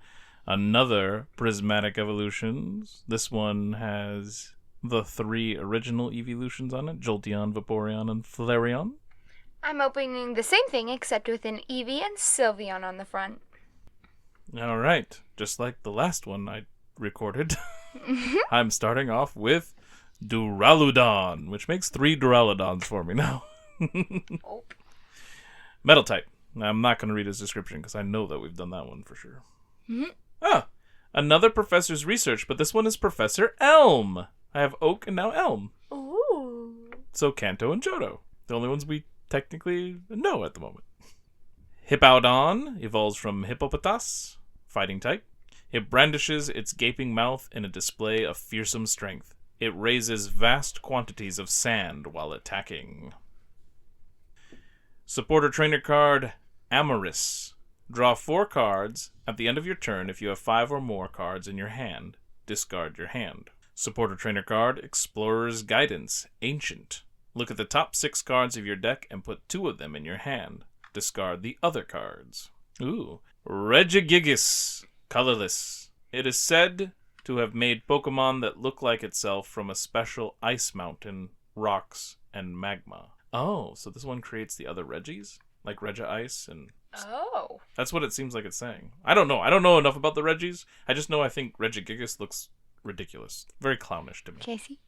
another Prismatic Evolutions. This one has the 3 original evolutions on it, Jolteon, Vaporeon, and Flareon.
I'm opening the same thing, except with an Eevee and Sylveon on the front.
Alright, just like the last one I recorded, I'm starting off with Duraludon, which makes 3 Duraludons for me now.
Oh.
Metal type. I'm not going to read his description because I know that we've done that one for sure.
Mm-hmm.
Another professor's research, but this one is Professor Elm. I have Oak and now Elm.
Ooh.
So Kanto and Johto. The only ones we technically know at the moment. Hippowdon evolves from Hippopotas, fighting type. It brandishes its gaping mouth in a display of fearsome strength. It raises vast quantities of sand while attacking. Supporter trainer card, Amoris. Draw 4 cards at the end of your turn. If you have 5 or more cards in your hand, discard your hand. Supporter trainer card, Explorer's Guidance, Ancient. Look at the top 6 cards of your deck and put 2 of them in your hand. Discard the other cards. Ooh. Regigigas, colorless. It is said to have made Pokemon that look like itself from a special ice mountain, rocks, and magma. Oh, so this one creates the other Regis? Like Regia Ice and...
Oh.
That's what it seems like it's saying. I don't know. I don't know enough about the Regis. I just know I think Regigigas looks ridiculous. Very clownish to me.
Casey?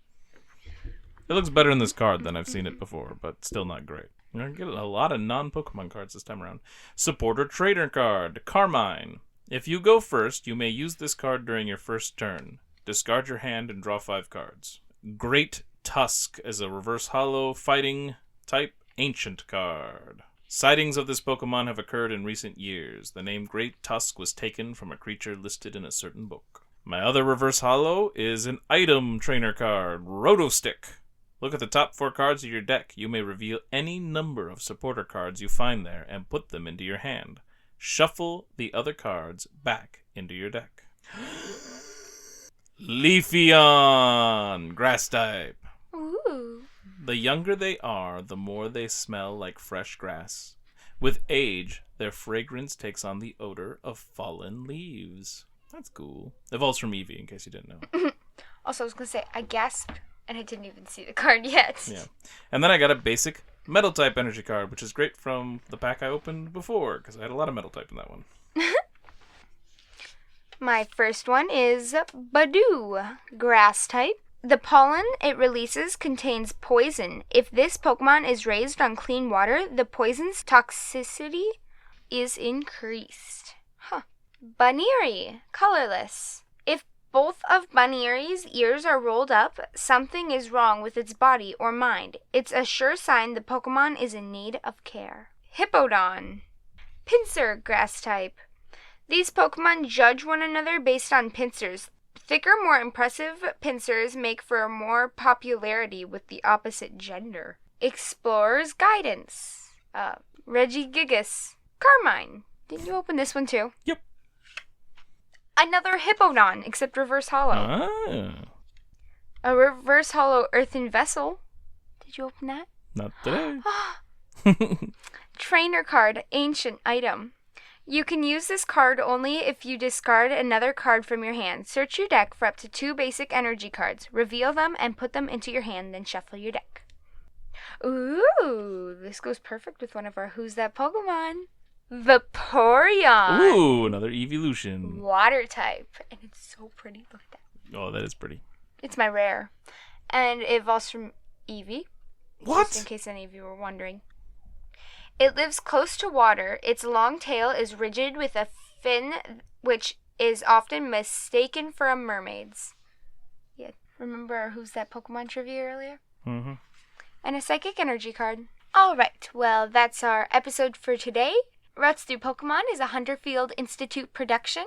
It looks better in this card than I've seen it before, but still not great. You're going to get a lot of non-Pokemon cards this time around. Supporter Trader card, Carmine. If you go first, you may use this card during your first turn. Discard your hand and draw 5 cards. Great Tusk is a reverse holo fighting type ancient card. Sightings of this Pokemon have occurred in recent years. The name Great Tusk was taken from a creature listed in a certain book. My other reverse holo is an item trainer card, Rotostick. Look at the top 4 cards of your deck. You may reveal any number of supporter cards you find there and put them into your hand. Shuffle the other cards back into your deck. Leafeon, grass type.
Ooh.
The younger they are, the more they smell like fresh grass. With age, their fragrance takes on the odor of fallen leaves. That's cool. Evolves from Eevee, in case you didn't know.
Also, I was going to say, I gasped, and I didn't even see the card yet.
Yeah. And then I got a basic metal type energy card, which is great from the pack I opened before, because I had a lot of metal type in that one.
My first one is Badoo, grass type. The pollen it releases contains poison. If this Pokemon is raised on clean water, the poison's toxicity is increased. Baniri, colorless. If both of Baniri's ears are rolled up, something is wrong with its body or mind. It's a sure sign the Pokemon is in need of care. Hippowdon, pincer, grass type. These Pokemon judge one another based on pincers. Thicker, more impressive pincers make for more popularity with the opposite gender. Explorer's Guidance. Regigigas. Carmine. Didn't you open this one too?
Yep.
Another Hippowdon, except reverse holo.
Ah.
A reverse holo earthen vessel. Did you open that?
Not today.
Trainer card, ancient item. You can use this card only if you discard another card from your hand. Search your deck for up to 2 basic energy cards. Reveal them and put them into your hand, then shuffle your deck. Ooh, this goes perfect with one of our Who's That Pokemon? Vaporeon.
Ooh, another evolution.
Water type. And it's so pretty. Look at that.
Oh, that is pretty.
It's my rare. And it evolves from Eevee.
What?
Just in case any of you were wondering. It lives close to water. Its long tail is rigid with a fin which is often mistaken for a mermaid's. Yeah, remember Who's That Pokemon trivia earlier?
Mm-hmm.
And a psychic energy card. Alright, well, that's our episode for today. Routes Through Pokemon is a Hunterfield Institute production.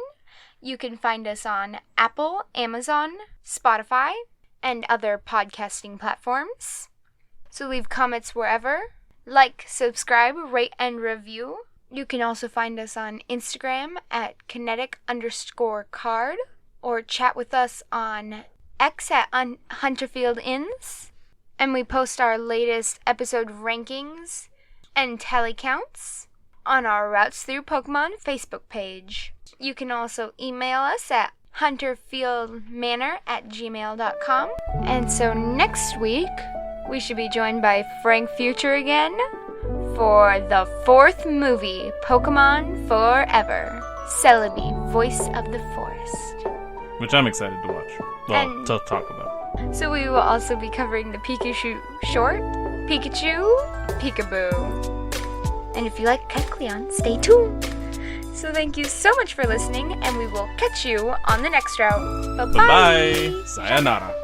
You can find us on Apple, Amazon, Spotify, and other podcasting platforms. So leave comments wherever. Like, subscribe, rate, and review. You can also find us on Instagram at kinetic_card or chat with us on X at HunterfieldIns. And we post our latest episode rankings and tally counts on our Routes Through Pokemon Facebook page. You can also email us at hunterfieldmanor@gmail.com. And so next week, we should be joined by Frank Future again for the 4th movie, Pokemon Forever. Celebi, Voice of the Forest.
Which I'm excited to watch. Well,
And-
to talk about.
So we will also be covering the Pikachu short, Pikachu, Peekaboo. And if you like Kecleon, stay tuned. So thank you so much for listening, and we will catch you on the next route. Bye-bye.
Bye-bye. Sayonara.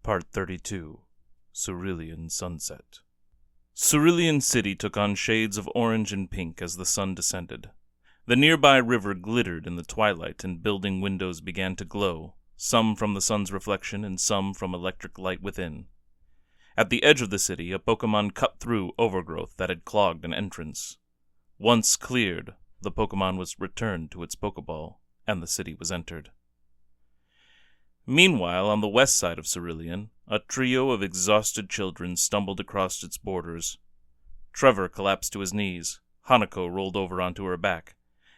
Part 32, Cerulean Sunset. Cerulean City took on shades of orange and pink as the sun descended. The nearby river glittered in the twilight and building windows began to glow, some from the sun's reflection and some from electric light within. At the edge of the city, a Pokemon cut through overgrowth that had clogged an entrance. Once cleared, the Pokemon was returned to its Pokeball, and the city was entered. Meanwhile, on the west side of Cerulean, a trio of exhausted children stumbled across its borders. Trevor collapsed to his knees, Hanako rolled over onto her back,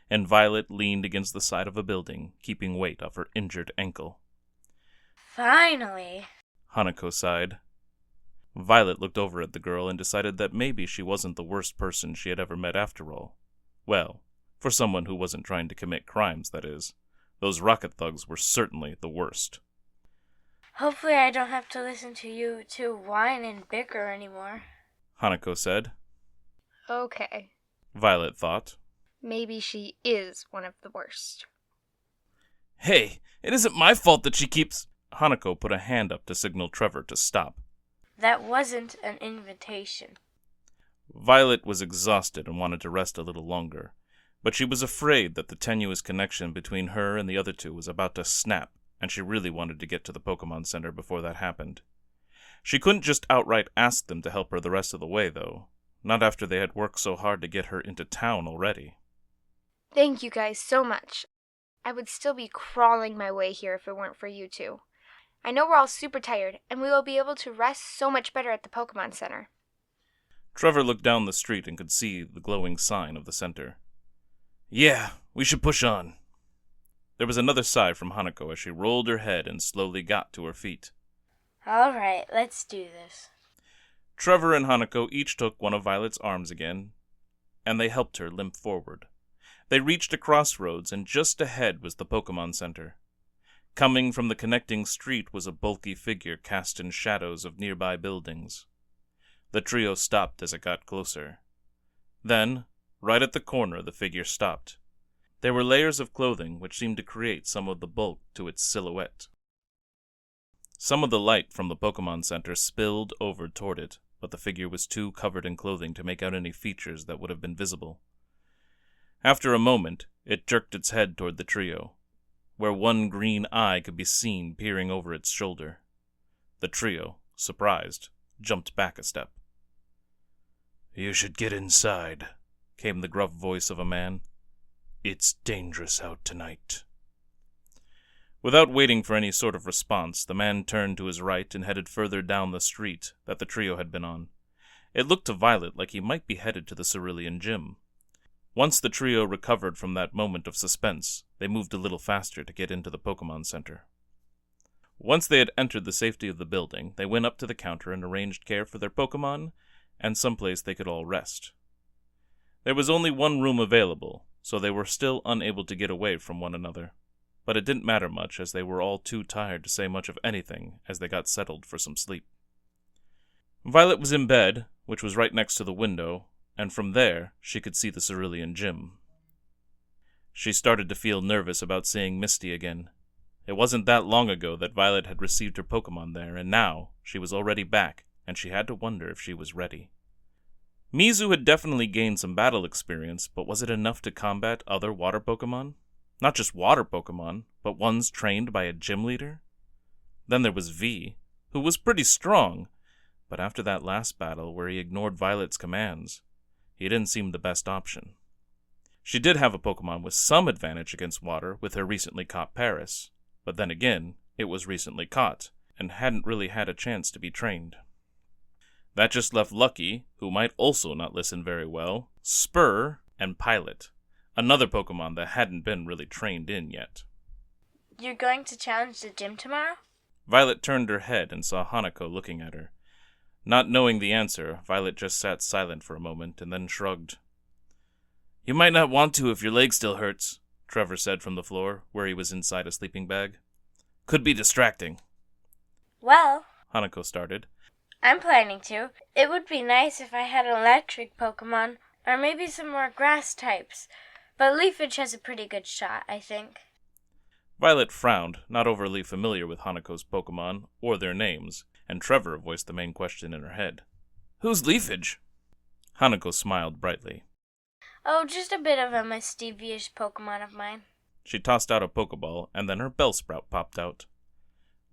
and Violet leaned against the side of a building, keeping weight off her injured ankle.
Finally,
Hanako sighed. Violet looked over at the girl and decided that maybe she wasn't the worst person she had ever met after all. Well, for someone who wasn't trying to commit crimes, that is. Those rocket thugs were certainly the worst.
Hopefully I don't have to listen to you two whine and bicker anymore,
Hanako said.
okay.
Violet thought.
Maybe she is one of the worst.
Hey, it isn't my fault that she keeps... Hanako put a hand up to signal Trevor to stop.
That wasn't an invitation.
Violet was exhausted and wanted to rest a little longer, but she was afraid that the tenuous connection between her and the other two was about to snap, and she really wanted to get to the Pokemon Center before that happened. She couldn't just outright ask them to help her the rest of the way, though. Not after they had worked so hard to get her into town already.
Thank you guys so much. I would still be crawling my way here if it weren't for you two. I know we're all super tired, and we will be able to rest so much better at the Pokemon Center.
Trevor looked down the street and could see the glowing sign of the center. Yeah, we should push on. There was another sigh from Hanako as she rolled her head and slowly got to her feet.
All right, let's do this.
Trevor and Hanako each took one of Violet's arms again, and they helped her limp forward. They reached a crossroads, and just ahead was the Pokemon Center. Coming from the connecting street was a bulky figure cast in shadows of nearby buildings. The trio stopped as it got closer. Then, right at the corner, the figure stopped. There were layers of clothing which seemed to create some of the bulk to its silhouette. Some of the light from the Pokemon Center spilled over toward it, but the figure was too covered in clothing to make out any features that would have been visible. After a moment, it jerked its head toward the trio, where one green eye could be seen peering over its shoulder. The trio, surprised, jumped back a step. "You should get inside," came the gruff voice of a man. "It's dangerous out tonight." Without waiting for any sort of response, the man turned to his right and headed further down the street that the trio had been on. It looked to Violet like he might be headed to the Cerulean Gym. Once the trio recovered from that moment of suspense, they moved a little faster to get into the Pokemon Center. Once they had entered the safety of the building, they went up to the counter and arranged care for their Pokemon and someplace they could all rest. There was only one room available, so they were still unable to get away from one another. But it didn't matter much, as they were all too tired to say much of anything as they got settled for some sleep. Violet was in bed, which was right next to the window, and from there she could see the Cerulean Gym. She started to feel nervous about seeing Misty again. It wasn't that long ago that Violet had received her Pokemon there, and now she was already back, and she had to wonder if she was ready. Mizu had definitely gained some battle experience, but was it enough to combat other water Pokemon? Not just water Pokemon, but ones trained by a gym leader? Then there was V, who was pretty strong, but after that last battle where he ignored Violet's commands, he didn't seem the best option. She did have a Pokemon with some advantage against water with her recently caught Paris, but then again, it was recently caught, and hadn't really had a chance to be trained. That just left Lucky, who might also not listen very well, Spur, and Pilot, Another Pokemon that hadn't been really trained in yet.
You're going to challenge the gym tomorrow?
Violet turned her head and saw Hanako looking at her. Not knowing the answer, Violet just sat silent for a moment and then shrugged. You might not want to if your leg still hurts, Trevor said from the floor, where he was inside a sleeping bag. Could be distracting.
Well,
Hanako started.
I'm planning to. It would be nice if I had an electric Pokemon, or maybe some more grass types. But Leafage has a pretty good shot, I think.
Violet frowned, not overly familiar with Hanako's Pokemon, or their names, and Trevor voiced the main question in her head. Who's Leafage? Hanako smiled brightly.
Oh, just a bit of a mischievous Pokemon of mine.
She tossed out a Pokeball, and then her Bellsprout popped out.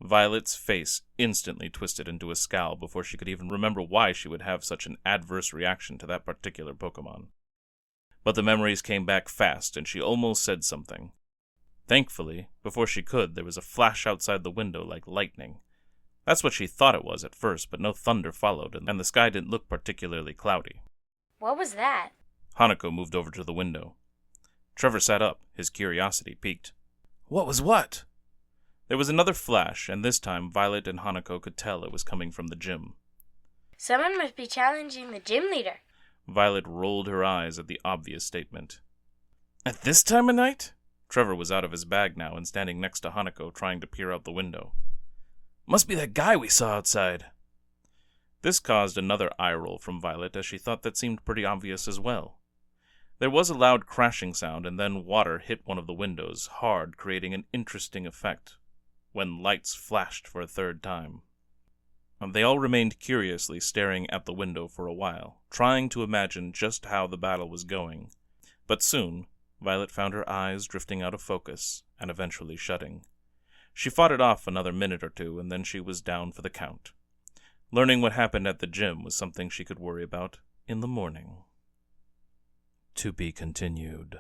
Violet's face instantly twisted into a scowl before she could even remember why she would have such an adverse reaction to that particular Pokemon. But the memories came back fast, and she almost said something. Thankfully, before she could, there was a flash outside the window like lightning. That's what she thought it was at first, but no thunder followed, and the sky didn't look particularly cloudy.
What was that?
Hanako moved over to the window. Trevor sat up, his curiosity piqued. What was what? There was another flash, and this time Violet and Hanako could tell it was coming from the gym.
Someone must be challenging the gym leader.
Violet rolled her eyes at the obvious statement. At this time of night? Trevor was out of his bag now and standing next to Hanako, trying to peer out the window. Must be that guy we saw outside. This caused another eye roll from Violet, as she thought that seemed pretty obvious as well. There was a loud crashing sound, and then water hit one of the windows, hard, creating an interesting effect, when lights flashed for a third time. They all remained curiously staring at the window for a while, trying to imagine just how the battle was going. But soon, Violet found her eyes drifting out of focus, and eventually shutting. She fought it off another minute or two, and then she was down for the count. Learning what happened at the gym was something she could worry about in the morning. To be continued.